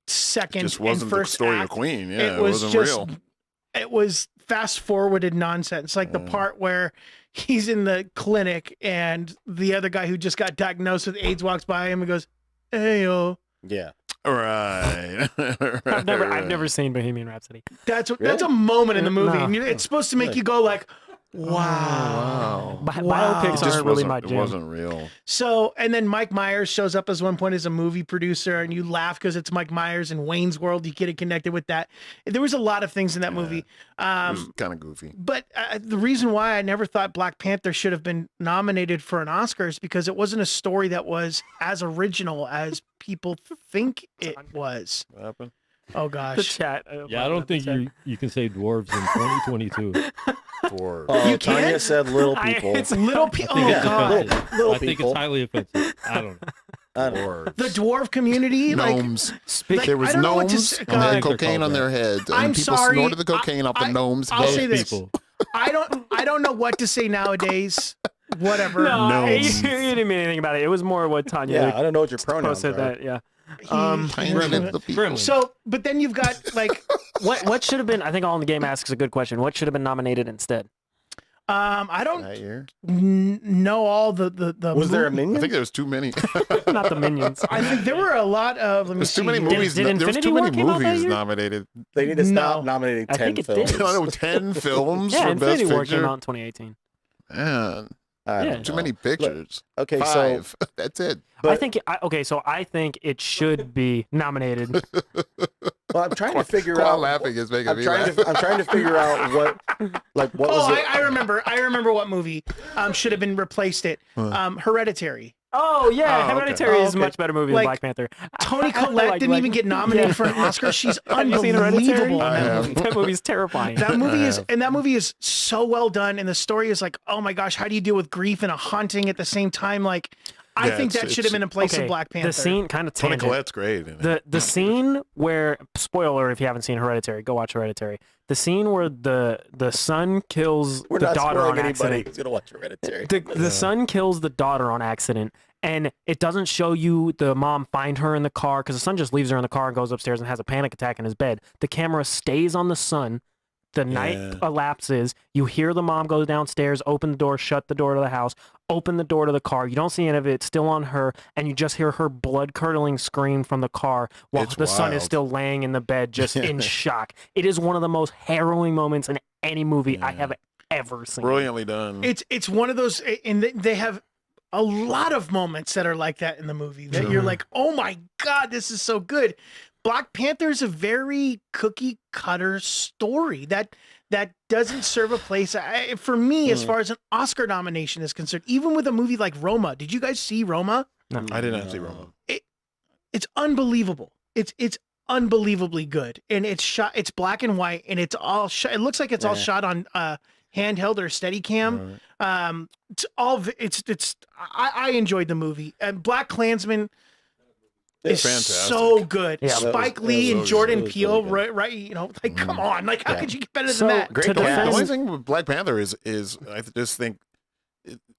second Just and wasn't the first story act, of Queen. Yeah, it was wasn't just real. it was fast forwarded nonsense. Like the part where he's in the clinic and the other guy who just got diagnosed with AIDS walks by him and goes, "Hey yo." Yeah. Right. I've never seen Bohemian Rhapsody. That's Really? a moment in the movie, No. and it's supposed to make you go like, "Wow." Wow. Biopics It just aren't really wasn't, my it jam. wasn't real. So, and then Mike Myers shows up as one point as a movie producer, and you laugh because it's Mike Myers in Wayne's World. You get it connected with that. There was a lot of things in that movie. It was Um, kind of goofy. but the reason why I never thought Black Panther should have been nominated for an Oscar is because it wasn't a story that was as original as people think it was. What happened? Oh The gosh. chat. Yeah, I don't think you can say dwarves in 2022. For Oh, You Tanya can't? said little people. It's Little people. I think Oh it's god. offensive. Little I think people. it's highly offensive. I don't know. I don't know. dwarves. The dwarf community, like Gnomes. like, There was I don't know what to gnomes say- and they had God. cocaine on their heads. And I'm people sorry, snorted the cocaine off the I- gnomes' I'll heads. say this. People. I don't know what to say nowadays. Whatever. No, you, Gnomes. you didn't mean anything about it. It was more what Tanya Yeah, I don't know what your pronouns posted are. that. Yeah. Tiny little people. Gremlins. So, but then you've got like, What should have been? I think All in the Game asks a good question. What should have been nominated instead? I don't That year. know all the. Was there a I minion? think there was too many. Not the Minions. I think there were a lot of. Let me There's see. too many here. movies. Did There was Infinity too War many came out that movies year? nominated. They need to stop No. nominating I 10 think it films. did. I know 10 films Yeah, for Infinity Best War Picture. came out in 2018. Man, I Yeah. don't too know. many pictures. Okay, so Five. That's it. But- I think. So I think it should be nominated. well, I'm trying to figure Quite out. laughing is making I'm me trying laugh. to. I'm trying to figure out what Oh, was it? I remember. I remember what movie should have been replaced. It Hereditary. Oh yeah, Oh, okay. Hereditary Oh, is a okay. much better movie Like, than Black Panther. Tony I Collette like- didn't like- even get nominated yeah. for an Oscar. She's Have you seen unbelievable Hereditary? in I that have. movie. That movie's terrifying. That movie is so well done, and the story is like, oh my gosh, how do you deal with grief and a haunting at the same time? Like, I Yeah, think that should have been in place of Okay, Black Panther. the scene kind of Tony tangent. Collette's great. In it. The scene where, spoiler if you haven't seen Hereditary, go watch Hereditary. The scene where the son kills We're the not daughter spoiling on anybody accident. who's gonna watch Hereditary. The son kills the daughter on accident, and it doesn't show you the mom find her in the car because the son just leaves her in the car and goes upstairs and has a panic attack in his bed. The camera stays on the son. The night elapses. You hear the mom go downstairs, open the door, shut the door to the house, open the door to the car. You don't see any of it. It's still on her, and you just hear her blood-curdling scream from the car while It's the son is wild. still laying in the bed, just in shock. It is one of the most harrowing moments in any movie I have ever seen. Brilliantly done. It's one of those, and they have a lot of moments that are like that in the movie that you're like, oh my God, this is so good. Black Panther is a very cookie cutter story that doesn't serve a place for me as far as an Oscar nomination is concerned. Even with a movie like Roma, did you guys see Roma? No. I did not see Roma. It's unbelievable. It's unbelievably good, and it's shot. It's black and white, and it's all. It looks like it's all shot on handheld or Steadicam. It's all. I enjoyed the movie. And Black Klansman is fantastic. so good. Yeah, Spike Lee and Jordan Peele, right? You know, like come on, like how could you get better than that? Great to The cast. only thing with Black Panther is I just think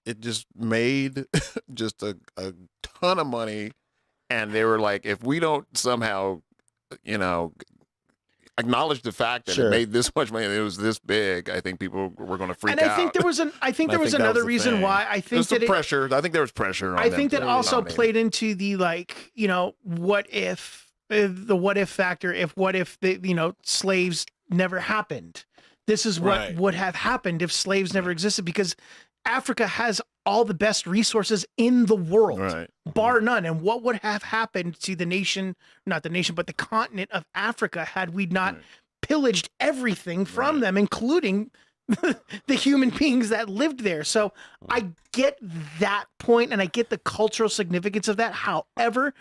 it just made just a ton of money, and they were like, if we don't somehow, acknowledge the fact that it made this much money, and it was this big, I think people were going to freak out. And I think there was that another the reason thing. why I think There's that pressure. I think there was pressure. On I them think that to also nominate. played into the what if the what if factor. If what if the slaves never happened? This is what Right. would have happened if slaves never existed, because Africa has all the best resources in the world, Right. bar none. And what would have happened to the nation, not the nation, but the continent of Africa had we not pillaged everything from them, including the human beings that lived there. So I get that point, and I get the cultural significance of that. However,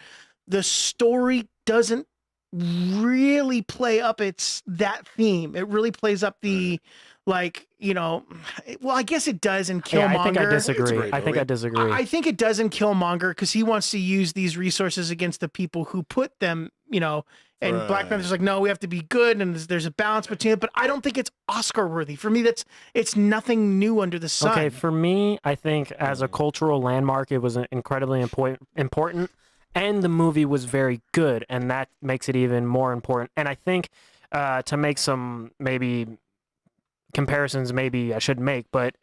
the story doesn't really play up that theme. It really plays up the well, I guess it does in Killmonger. Yeah, I think I It's a disagree. great I think movie. I disagree. I think it does in Killmonger because he wants to use these resources against the people who put them, and Black Right. Panther's like, no, we have to be good, and there's a balance between it. But I don't think it's Oscar worthy. For me, it's nothing new under the sun. Okay, for me, I think as a cultural landmark, it was incredibly important, and the movie was very good, and that makes it even more important. And I think to make some maybe comparisons, maybe I shouldn't make, but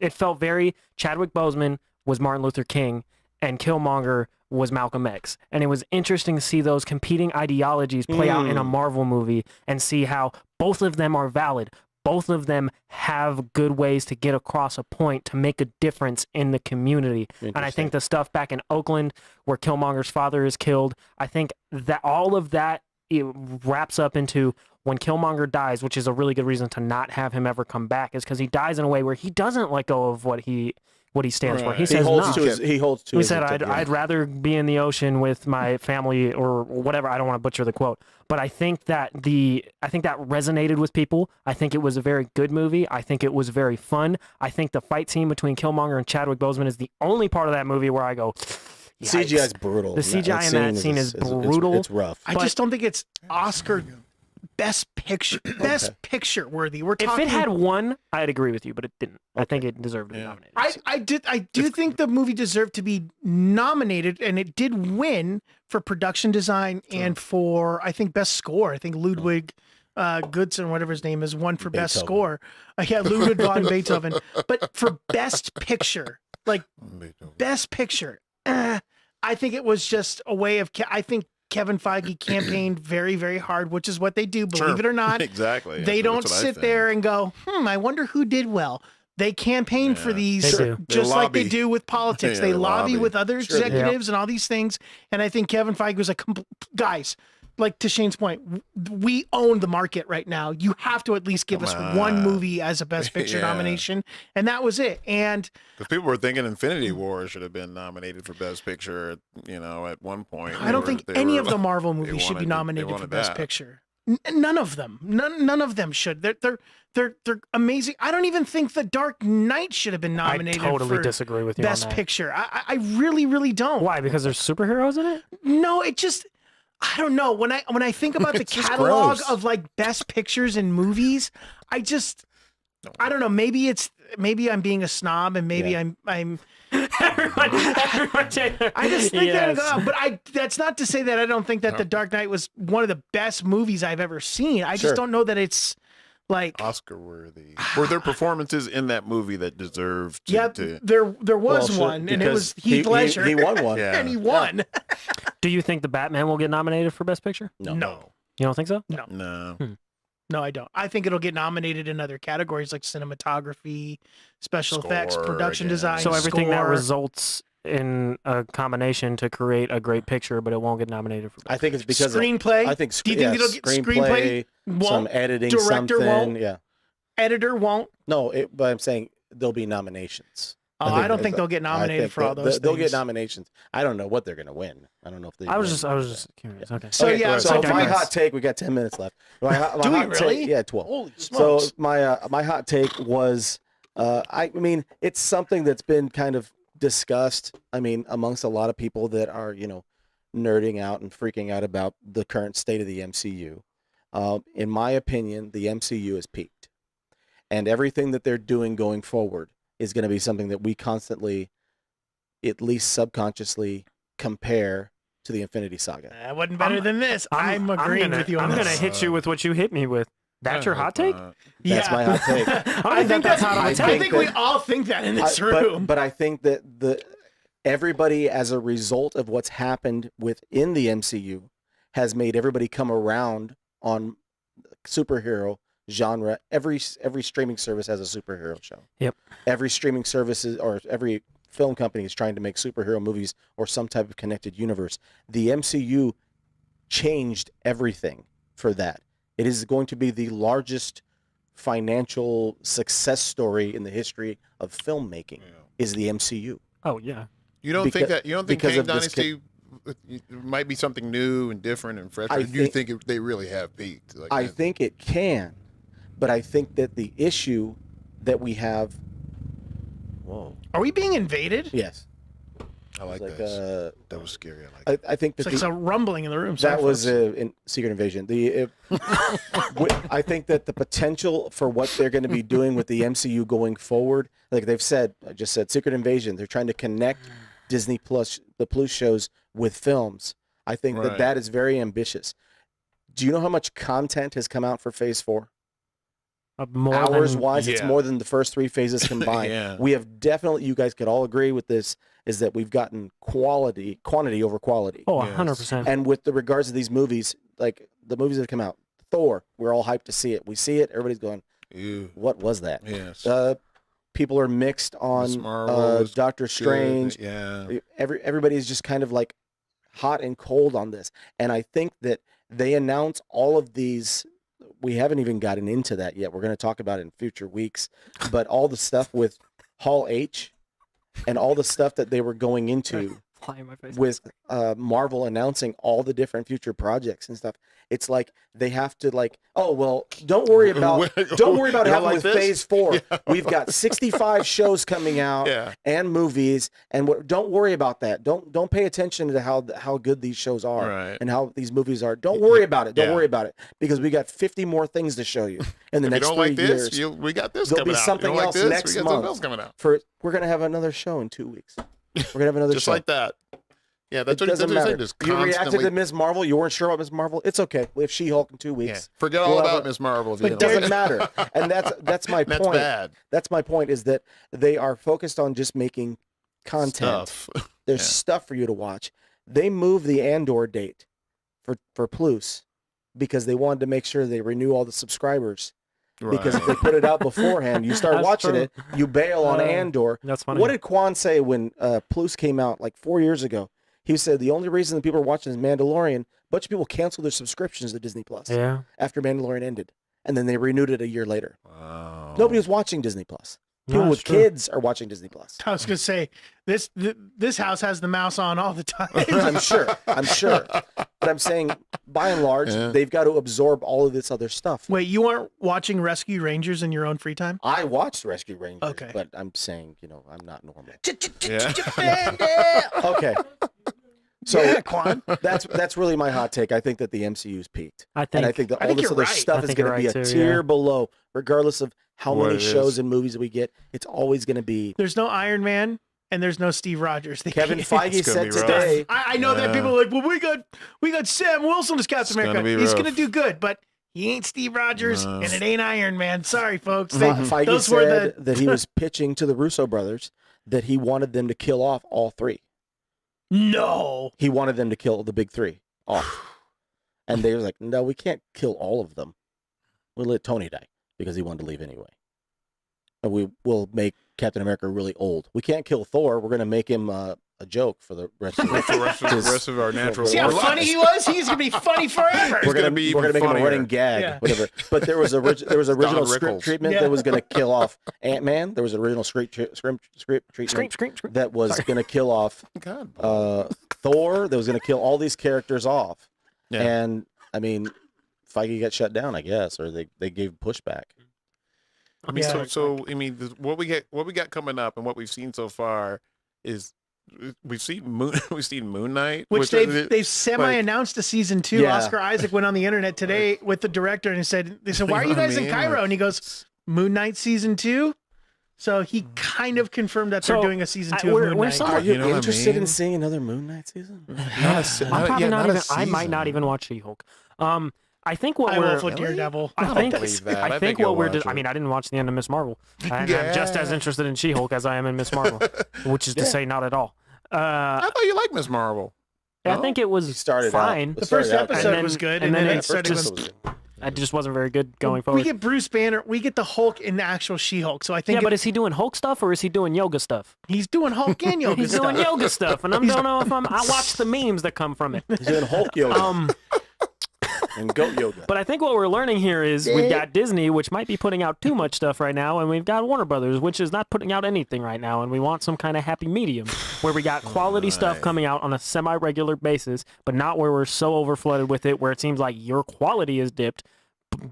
it felt very Chadwick Boseman was Martin Luther King, and Killmonger was Malcolm X. And it was interesting to see those competing ideologies play out in a Marvel movie and see how both of them are valid. Both of them have good ways to get across a point to make a difference in the community. And I think the stuff back in Oakland where Killmonger's father is killed, I think that all of that it wraps up into when Killmonger dies, which is a really good reason to not have him ever come back, is because he dies in a way where he doesn't let go of what he stands for. He Right. says, holds no. to he holds to He his said, integrity. I'd rather be in the ocean with my family or whatever. I don't want to butcher the quote, but I think that resonated with people. I think it was a very good movie. I think it was very fun. I think the fight scene between Killmonger and Chadwick Boseman is the only part of that movie where I go, CGI is brutal. The CGI in that scene is brutal. It's rough. I just don't think it's Oscar best picture worthy. We're If talking. it had won, I'd agree with you, but it didn't. I think it deserved to be nominated. I do think the movie deserved to be nominated, and it did win for production design and for, I think, best score. I think Ludwig Goodson, whatever his name is, won for best score. Yeah, Ludwig von Beethoven. But for best picture, best picture, I think it was just a way of. I think Kevin Feige campaigned very, very hard, which is what they do. Believe it or not, Exactly. they don't That's what I sit think. there and go, I wonder who did well. They campaign for these, They do. just They like they lobby. do with politics. Yeah, they they lobby lobby. with other Sure they do. executives and all these things. And I think Kevin Feige was like, guys, like to Shane's point, we own the market right now. You have to at least give us one movie as a Best Picture Yeah. nomination. And that was it. And Because people were thinking Infinity War should have been nominated for Best Picture, at one point. I don't think any of the Marvel they movies should be wanted- nominated they for wanted Best that. Picture. None of them. None of them should. They're amazing. I don't even think The Dark Knight should have been nominated. I totally for disagree with you Best on that. Picture. I really, really don't. Why? Because there's superheroes in it? No, it just I don't know. When I think about the It's just catalog gross. of like best pictures in movies, I don't know. Maybe I'm being a snob, and maybe I'm. everyone I just think that, that's not to say that I don't think that The Dark Knight was one of the best movies I've ever seen. I just don't know that it's like Oscar worthy. Were there performances in that movie that deserved to there was one, and it was Heath Ledger. He won one. Yeah. And he won. Do you think the Batman will get nominated for Best Picture? No. You don't think so? No. No, I don't. I think it'll get nominated in other categories like cinematography, special effects, Score, production again. design. So everything that score. results in a combination to create a great picture, but it won't get nominated for Best I think it's because screenplay. I think Do you think it'll get screenplay? some Won't. editing, Director something. won't. Yeah. Editor won't. No, but I'm saying there'll be nominations. Oh, I don't think they'll get nominated for all those. They'll get things. nominations. I don't know what they're going to win. I don't know if they. I was win. just curious. Okay. So yeah, So so my for me- hot take. We got 10 minutes left. My hot Do we take- really? yeah, 12. Holy So smokes! my hot take was, I mean, it's something that's been kind of discussed. I mean, amongst a lot of people that are nerding out and freaking out about the current state of the MCU. In my opinion, the MCU has peaked, and everything that they're doing going forward is going to be something that we constantly, at least subconsciously, compare to the Infinity Saga. That wasn't better than this. I'm agreeing with you on I'm this. gonna hit you with what you hit me with. That's your hot take? That's my hot take. I think that's hot. I I think think we that- all think that in this I- room. But I think that everybody, as a result of what's happened within the MCU, has made everybody come around on superhero genre. Every streaming service has a superhero show. Yep. Every streaming service or every film company is trying to make superhero movies or some type of connected universe. The MCU changed everything for that. It is going to be the largest financial success story in the history of filmmaking. Is the MCU. Oh yeah. You don't think because Kang of this Dynasty might be something new and different and fresh? I Or do you think- think they really have peaked? Like, I think it can, but I think that the issue that we have. Whoa. Are we being invaded? Yes. I like It's this. like, That was scary. I like I think It's that like some rumbling in the room. Sorry, that was folks. in Secret Invasion. I think that the potential for what they're going to be doing with the MCU going forward, like they've said, I just said Secret Invasion. They're trying to connect Disney Plus, the Plus shows with films. I think Right. that is very ambitious. Do you know how much content has come out for Phase 4? More Hours than, wise, it's Yeah. more than the first 3 phases combined. Yeah. We have definitely, you guys could all agree with this, is that we've gotten quantity over quality. Oh, Yes. 100%. And with the regards to these movies, like the movies that have come out, Thor, we're all hyped to see it. We see it, everybody's going, Ew. what was that? Yes. People are mixed Miss on Marvel was Doctor Good. Strange. Yeah. Everybody's just kind of like hot and cold on this. And I think that they announce all of these. We haven't even gotten into that yet. We're going to talk about it in future weeks. But all the stuff with Hall H and all the stuff that they were going into Fly in my face. with Marvel announcing all the different future projects and stuff. It's like they have to like, oh well, don't worry about You having don't like with this? Phase 4. Yeah. We've got 65 shows coming out Yeah. and movies, and don't worry about that. Don't pay attention to how good these shows are Right. and how these movies are. Don't worry about it. Don't Yeah. worry about it because we got 50 more things to show you in the If you next don't 3 like years. this, we got this There'll coming be out. something you don't else like this, next we got month. something else coming out. We're gonna have another show in 2 weeks. We're gonna have another Just show. like that. Yeah, that's It what doesn't they're matter. saying. Just You reacted constantly. to Ms. Marvel. You weren't sure about Ms. Marvel. It's okay. We have She-Hulk in 2 Yeah. weeks. Forget all We'll have about a- Miss Marvel. If But you it don't doesn't like it. matter. And that's my That's point. bad That's my point is that they are focused on just making content. stuff. There's Yeah. stuff for you to watch. They moved the Andor date for Plus because they wanted to make sure they renew all the subscribers. Because if they put it out beforehand, you start That's watching true. it, you bail on Andor. That's funny. What did Quan say when Plus came out like 4 years ago? He said the only reason that people are watching is Mandalorian. A bunch of people canceled their subscriptions to Disney Plus Yeah. after Mandalorian ended, and then they renewed it a year later. Wow. Nobody was watching Disney Plus. No, People that's with true. kids are watching Disney Plus. I was gonna say this house has the mouse on all the time. I'm sure. But I'm saying, by and large, Yeah. they've got to absorb all of this other stuff. Wait, you aren't watching Rescue Rangers in your own free time? I watched Rescue Rangers, Okay. but I'm saying, I'm not normal. Yeah. Okay. So Yeah, Quan. that's really my hot take. I think that the MCU's peaked. I think And I think that I all think this you're other right. stuff I is think going you're to be right a too, tier yeah. below, regardless of how What many it shows is. and movies we get. It's always going to be. There's no Iron Man and there's no Steve Rogers. They Kevin can't- Feige It's gonna said be rough. today. I know that Yeah. people are like, well, we got Sam Wilson as Captain It's gonna America. be He's rough. gonna do good, but he ain't Steve Rogers No. and it ain't Iron Man. Sorry, folks. They- Feige those were said the that he was pitching to the Russo brothers that he wanted them to kill off all three. no. He wanted them to kill the big three off. And they were like, no, we can't kill all of them. We'll let Tony die because he wanted to leave anyway. And we will make Captain America really old. We can't kill Thor. We're going to make him a joke for the rest of For the rest of our natural See how lives. funny he was? He's gonna be funny forever. He's We're gonna gonna be we're even make him a funnier. running gag, Yeah. whatever. But there was original script Rickles. treatment Yeah. that was going to kill off Ant-Man. There was original script treatment Scream. that was going to kill off God. Thor. That was going to kill all these characters off. Yeah. And I mean, Feige got shut down, I guess, or they gave pushback. I mean, Yeah. so I mean, what we got coming up, and what we've seen so far is we've seen Moon Knight, Which they've semi-announced a season 2. Yeah. Oscar Isaac went on the internet today with the director and they said, why are you guys in Cairo? And he goes, Moon Knight season 2. So he kind of confirmed that they're So, doing a season 2 we're of Moon Knight. somewhat- Are you, You know what I interested in mean? seeing another Moon Knight season? I'm probably not even. I might not even watch She-Hulk. I think what I will we're. for Daredevil. I don't believe that. I think what you'll we're. watch I it. mean, I didn't watch the end of Miss Marvel. I'm just as Yeah. interested in She-Hulk as I am in Miss Marvel, which is to say, not at all. I thought you liked Miss Marvel. I think it was He started fine. out. The first started out episode and then- was good, and and then then it it started just- with... It just wasn't very good going We forward. get Bruce Banner. We get the Hulk in the actual She-Hulk. So I think Yeah, but is he doing Hulk stuff or is he doing yoga stuff? he's doing Hulk and yoga He's stuff. doing yoga stuff, and I don't know if I watch the memes that come from it. He's doing Hulk yoga and goat yoga. But I think what we're learning here is we've got Disney, which might be putting out too much stuff right now, and we've got Warner Brothers, which is not putting out anything right now, and we want some kind of happy medium where we got quality stuff coming out on a semi-regular basis, but not where we're so overflooded with it where it seems like your quality is dipped,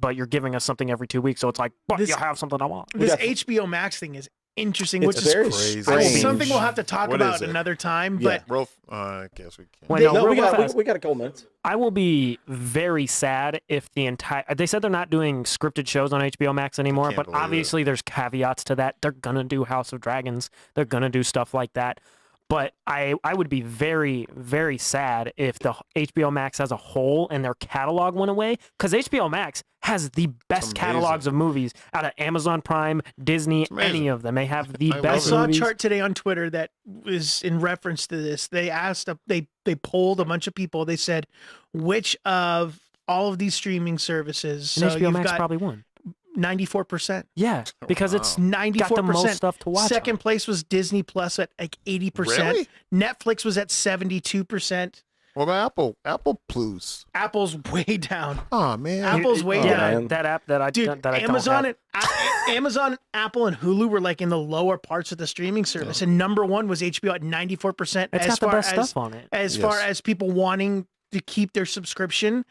but you're giving us something every 2 weeks, so it's like, but This- you have something I want. This got- HBO Max thing is interesting, It's which is very crazy. strange. something we'll have to talk What about is it? another time. Yeah. But Rolf, I guess we can. Wait, no, No, we real got fast. we got a couple minutes. I will be very sad if the entire. They said they're not doing scripted shows on HBO Max anymore, Can't but believe it. obviously there's caveats to that. They're gonna do House of Dragons. They're gonna do stuff like that. But I would be very, very sad if the HBO Max as a whole and their catalog went away, because HBO Max has the best amazing. catalogs of movies out of Amazon Prime, Disney, amazing. any of them. They have the I love I best it. saw a movies. chart today on Twitter that was in reference to this. They asked, they polled a bunch of people. They said, which of all of these streaming services? And So HBO you've Max got probably won. 94%. Yeah, because it's got 94%. the most stuff to watch. Second place was Disney Plus at like 80%. Really? Netflix was at 72%. What about Apple? Apple Plus. Apple's way down. Oh man. Apple's way yeah, down. man. that app that I Dude, that I Amazon don't have. and Amazon, Apple, and Hulu were like in the lower parts of the streaming service, and number one was HBO at 94%. It's as got the far best as stuff on it. as Yes. far as people wanting to keep their subscription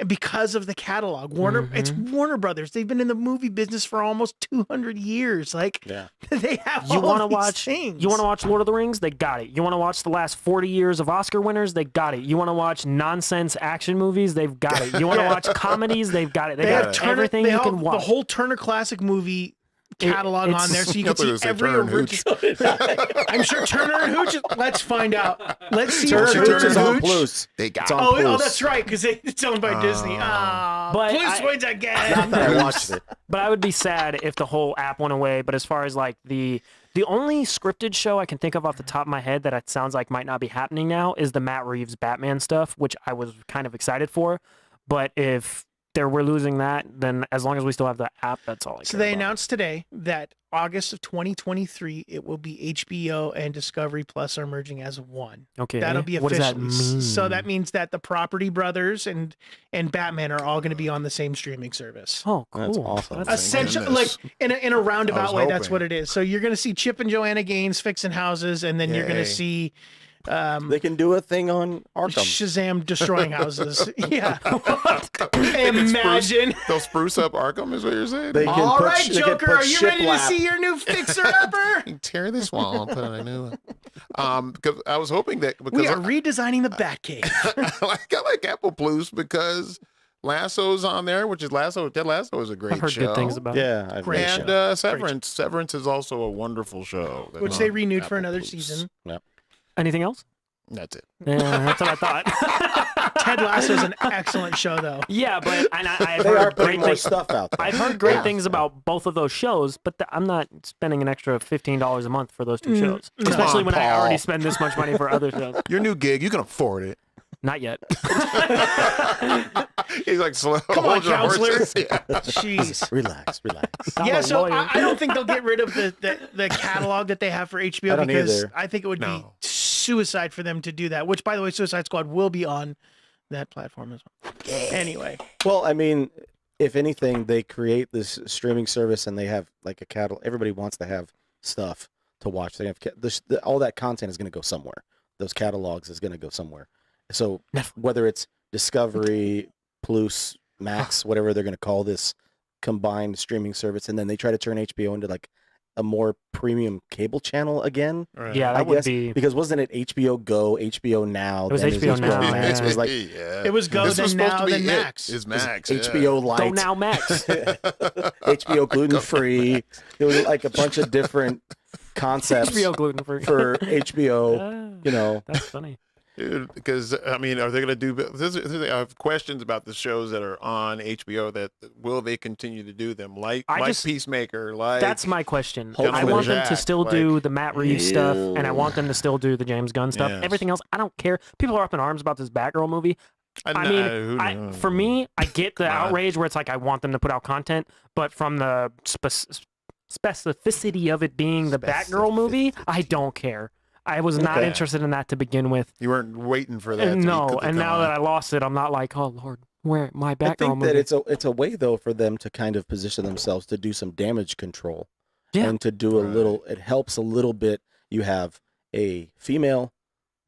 because of the catalog. It's Warner Brothers. They've been in the movie business for almost 200 years. Like Yeah. they have You want to watch things. You want to watch Lord of the Rings? They got it. You want to watch the last 40 years of Oscar winners? They got it. You want to watch nonsense action movies? They've got it. You want to Yeah. watch comedies? They've got it. They, They got have Turner, everything they you have can watch. the whole Turner Classic Movie catalog it's- on there, so you I can thought it see was like every Turner and Hooch. original. I'm sure Turner and Hooch. Let's find out. Let's see Turner if Hooch Turner is and on Hooch. Plus. They got It's on Oh, Plus. that's right, because it's owned by Disney. But Plus I- wins Not again. that I watched it. But I would be sad if the whole app went away. But as far as like the only scripted show I can think of off the top of my head that it sounds like might not be happening now is the Matt Reeves Batman stuff, which I was kind of excited for. But if we're losing that, then as long as we still have the app, that's all I So care they about. announced today that August of 2023, it will be HBO and Discovery Plus are merging as one. Okay, That'll be what officially. does that mean? So that means that the Property Brothers and Batman are all going to be on the same streaming service. Oh, cool. That's awesome. That's- Essentially, like goodness. in a roundabout I was way, that's hoping. what it is. So you're going to see Chip and Joanna Gaines fixing houses, and then you're going Yay. to see They can do a thing on Arkham. Shazam destroying houses. Yeah. Imagine. They'll spruce up Arkham, is what you're saying? They can All put- right, they can Joker, put are you ready to shiplap. see your new fixer-upper? Tear this wall and put on a new one. Because I was hoping that because We are redesigning the Batcave. I like Apple Plus because Lasso's on there, which is Lasso. Ted Lasso is a great I've heard show. good things about it. Yeah, I've Great read show. And Severance. Severance is also a wonderful show. that's Which they on renewed for Apple another Plus. season. Anything else? That's it. Yeah, that's what I thought. Ted Lasso is an excellent show, though. Yeah, but I've They are heard putting great more things. stuff out there. I've heard great Yeah. things about both of those shows, but I'm not spending an extra $15 a month for those two Mm, shows. no. Especially when I Paul. already spend this much money for other shows. Your new gig, you can afford it. Not yet. He's like, slow. Come on, hold your counselor. horses. Yeah. Jeez. Relax. I'm Yeah, a so lawyer. I don't think they'll get rid of the catalog that they have for HBO I don't because either. I think it would be No. suicide for them to do that. Which, by the way, Suicide Squad will be on that platform as well. Anyway, Well, I mean, if anything, they create this streaming service and they have like a catalog. Everybody wants to have stuff to watch. They have all that content is going to go somewhere. Those catalogs is going to go somewhere. So whether it's Discovery, Plus, Max, whatever they're going to call this combined streaming service, and then they try to turn HBO into like a more premium cable channel again. Right. Yeah, I that would guess be. because wasn't it HBO Go, HBO Now? It was then HBO Now, Max. yeah. It was like yeah. it was Go, This then was supposed Now, to be then it. Max. Is Max. HBO Light. Go now, Max. HBO gluten free. It was like a bunch of different concepts HBO gluten free. for HBO. You know, That's funny. Dude, because I mean, are they going to do? I have questions about the shows that are on HBO. That will they continue to do them like Peacemaker? Like That's my question. Hopefully. I want them to Jack, still like- do the Matt Reeves stuff, and I want them to still do the James Gunn stuff. Yes. Everything else, I don't care. People are up in arms about this Batgirl movie. I mean, for me, I get the Come on. outrage where it's like I want them to put out content, but from the specificity of it being the Batgirl movie, I don't care. I was not Okay. interested in that to begin with. you weren't waiting for that. And to no, be and now that I lost it, I'm not like, oh Lord, where my Batgirl I think movie? that it's a way though for them to kind of position themselves to do some damage control, Yeah. and to do a little. It helps a little bit. You have a female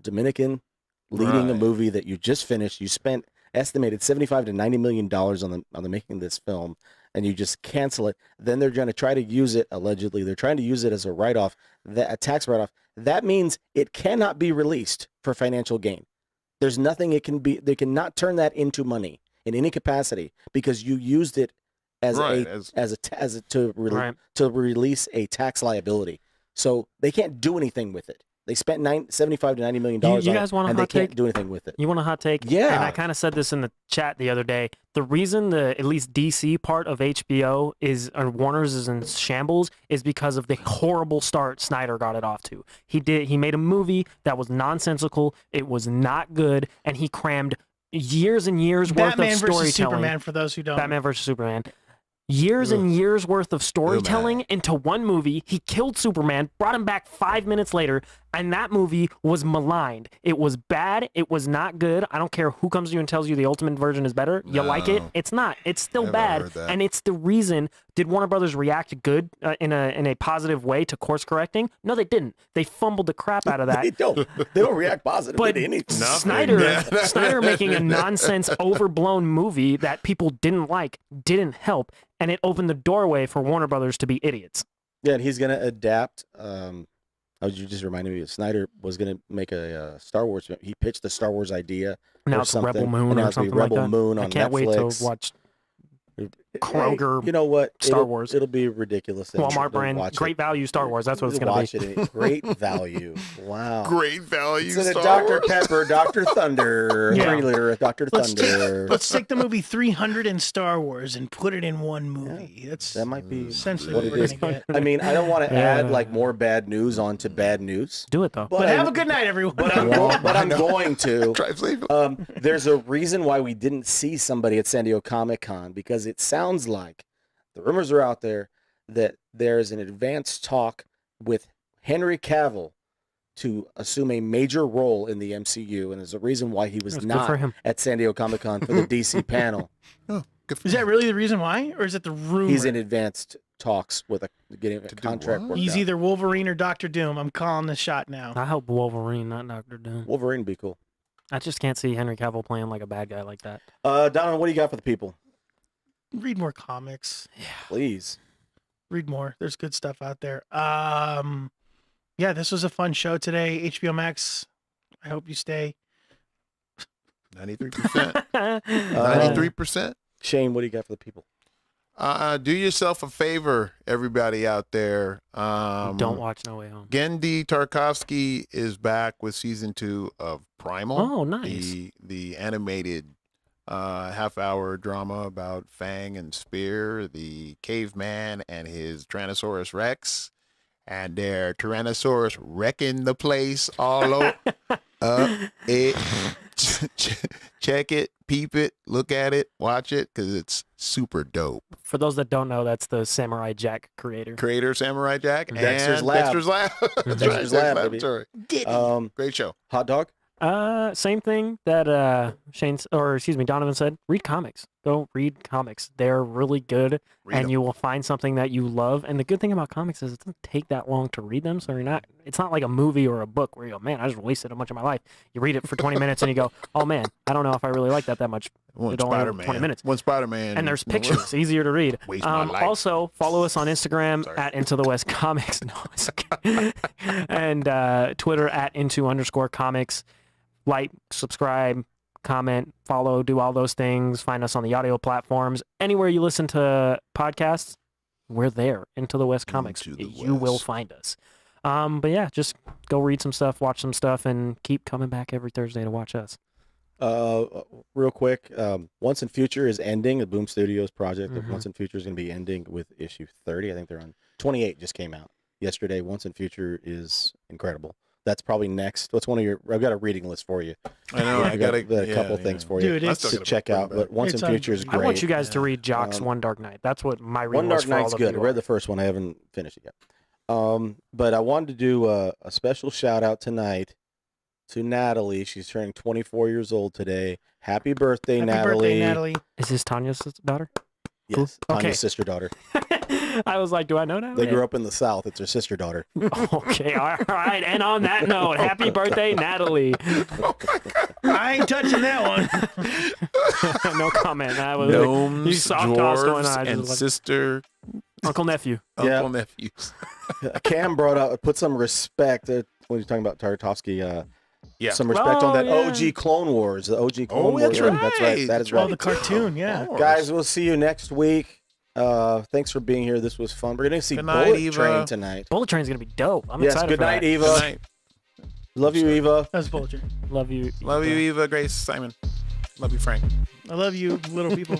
Dominican leading a Right. movie that you just finished. You spent estimated $75 to $90 million on the making of this film, and you just cancel it. Then they're going to try to use it. Allegedly, they're trying to use it as a write-off, a tax write-off. That means it cannot be released for financial gain. There's nothing it can be. They cannot turn that into money in any capacity because you used it as Right, to Right. release a tax liability. So they can't do anything with it. They spent $75 to $90 million You on guys it, want a and they hot can't take? do anything with it. You want a hot take? Yeah. And I kind of said this in the chat the other day. The reason at least DC part of HBO Warner's is in shambles is because of the horrible start Snyder got it off to. He made a movie that was nonsensical. It was not good, and he crammed years and years Batman worth of versus storytelling. Superman, for those who don't. Batman versus Superman. Years and years worth of storytelling into one movie. He killed Superman, brought him back 5 minutes later, and that movie was maligned. It was bad. It was not good. I don't care who comes to you and tells you the ultimate version is better. You like it? No. It's not. It's still Never bad. heard that. And it's the reason. Did Warner Brothers react good in a positive way to course correcting? No, they didn't. They fumbled the crap out of that. They don't react positively But to anything. Snyder, Yeah. Snyder making a nonsense, overblown movie that people didn't like didn't help, and it opened the doorway for Warner Brothers to be idiots. Yeah, and he's going to adapt. You just reminded me that Snyder was going to make a Star Wars. He pitched the Star Wars idea. Now or it's something, Rebel Moon and now or it's gonna be something like Rebel that. Moon on I can't Netflix. wait to watch Kroger, You know what? Star Wars. It'll be ridiculous. and Walmart you'll brand, watch great it. value Star Wars. That's what it's You'll going to watch be. it. Great value. Wow. Great value. It's in a Star Dr. Wars. Pepper, Dr. Thunder, Yeah. 3 liter of Dr. Let's Thunder. Let's take the movie 300 and Star Wars and put it in one movie. That's That might be essentially what what it we're is. gonna get. I mean, I don't want to Yeah. add like more bad news onto bad news. Do it though. But have a good night, everyone. But I'm going to. Drive safe. There's a reason why we didn't see somebody at San Diego Comic-Con, because it sounds like the rumors are out there that there's an advanced talk with Henry Cavill to assume a major role in the MCU, and there's a reason why he was That's good for not him. at San Diego Comic-Con for the DC panel. Good for Is him. that really the reason why, or is it the rumor? He's in advanced talks with getting a To do contract what? worked He's out. either Wolverine or Doctor Doom. I'm calling the shot now. I hope Wolverine, not Doctor Doom. Wolverine would be cool. I just can't see Henry Cavill playing like a bad guy like that. Donovan, what do you got for the people? Read more comics. Please. Read more. There's good stuff out there. Yeah, this was a fun show today. HBO Max. I hope you stay. 93%. 93%. Shane, what do you got for the people? Do yourself a favor, everybody out there. Don't watch No Way Home. Gendy Tarkovsky is back with season 2 of Primal. Oh, nice. The animated half-hour drama about Fang and Spear, the caveman and his Tyrannosaurus Rex, and their Tyrannosaurus wrecking the place all over. Check it, peep it, look at it, watch it, because it's super dope. For those that don't know, that's the Samurai Jack creator. Creator Samurai Jack Dexter's and Lab. Dexter's Lab. That's right, Dexter's Lab, baby. Laboratory. Great show. Hot dog? Same thing that Donovan said. Read comics. Go read comics. They're really good, Read and 'em. you will find something that you love. And the good thing about comics is it doesn't take that long to read them. So it's not like a movie or a book where you go, man, I just wasted a bunch of my life. You read it for 20 minutes and you go, oh man, I don't know if I really like that much. One It only Spider-Man. 20 minutes. One Spider-Man. And there's pictures, easier to read. Waste my life. Also, follow us on Instagram Sorry. at Into the West Comics. No, it's okay. And Twitter at Into_comics. Like, subscribe, comment, follow, do all those things. Find us on the audio platforms. Anywhere you listen to podcasts, we're there. Into the West Comics. Into the You will West. find us. But yeah, just go read some stuff, watch some stuff, and keep coming back every Thursday to watch us. Real quick, Once in Future is ending. The Boom Studios project of Mhm. Once in Future is going to be ending with issue 30. I think they're on 28. Just came out yesterday. Once in Future is incredible. That's probably next. What's one of your? I've got a reading list for you. I know. I got a couple things for you Dude, I it's- still to gotta check bring it out. back. But Once It's in Future is unbelievable. great. I want you guys to read Jock's One Dark Night. That's what my reading One was Dark for all Knight's of good. I you read all. the first one. I haven't finished it yet. But I wanted to do a special shout out tonight to Natalie. She's turning 24 years old today. Happy birthday, Happy Natalie. birthday, Natalie. Is this Tanya's daughter? Yes, Okay. Tanya's sister daughter. I was like, do I know that? They grew up in the South. It's her sister daughter. Okay, all right. And on that note, happy birthday, Natalie. I ain't touching that one. No comment. That was Gnomes, these soft toss going dwarves, on. I just and like- sister, Uncle nephew. Yeah. uncle, nephews. Cam brought up, put some respect when you're talking about Tartakovsky. Yeah. Some respect on that yeah. OG Clone Wars. The OG Clone Oh, Wars. that's right. That's right. That is That's right. Oh, the cartoon, yeah. Guys, we'll see you next week. Thanks for being here. This was fun. We're going to see Good night, Bullet Eva. Train tonight. Bullet Train's gonna be dope. I'm Yes, excited good for night, that. Eva. Good night. Love you, Eva. That's Bulger. Love you. Love you, Eva, Grace, Simon. Love you, Frank. I love you, little people.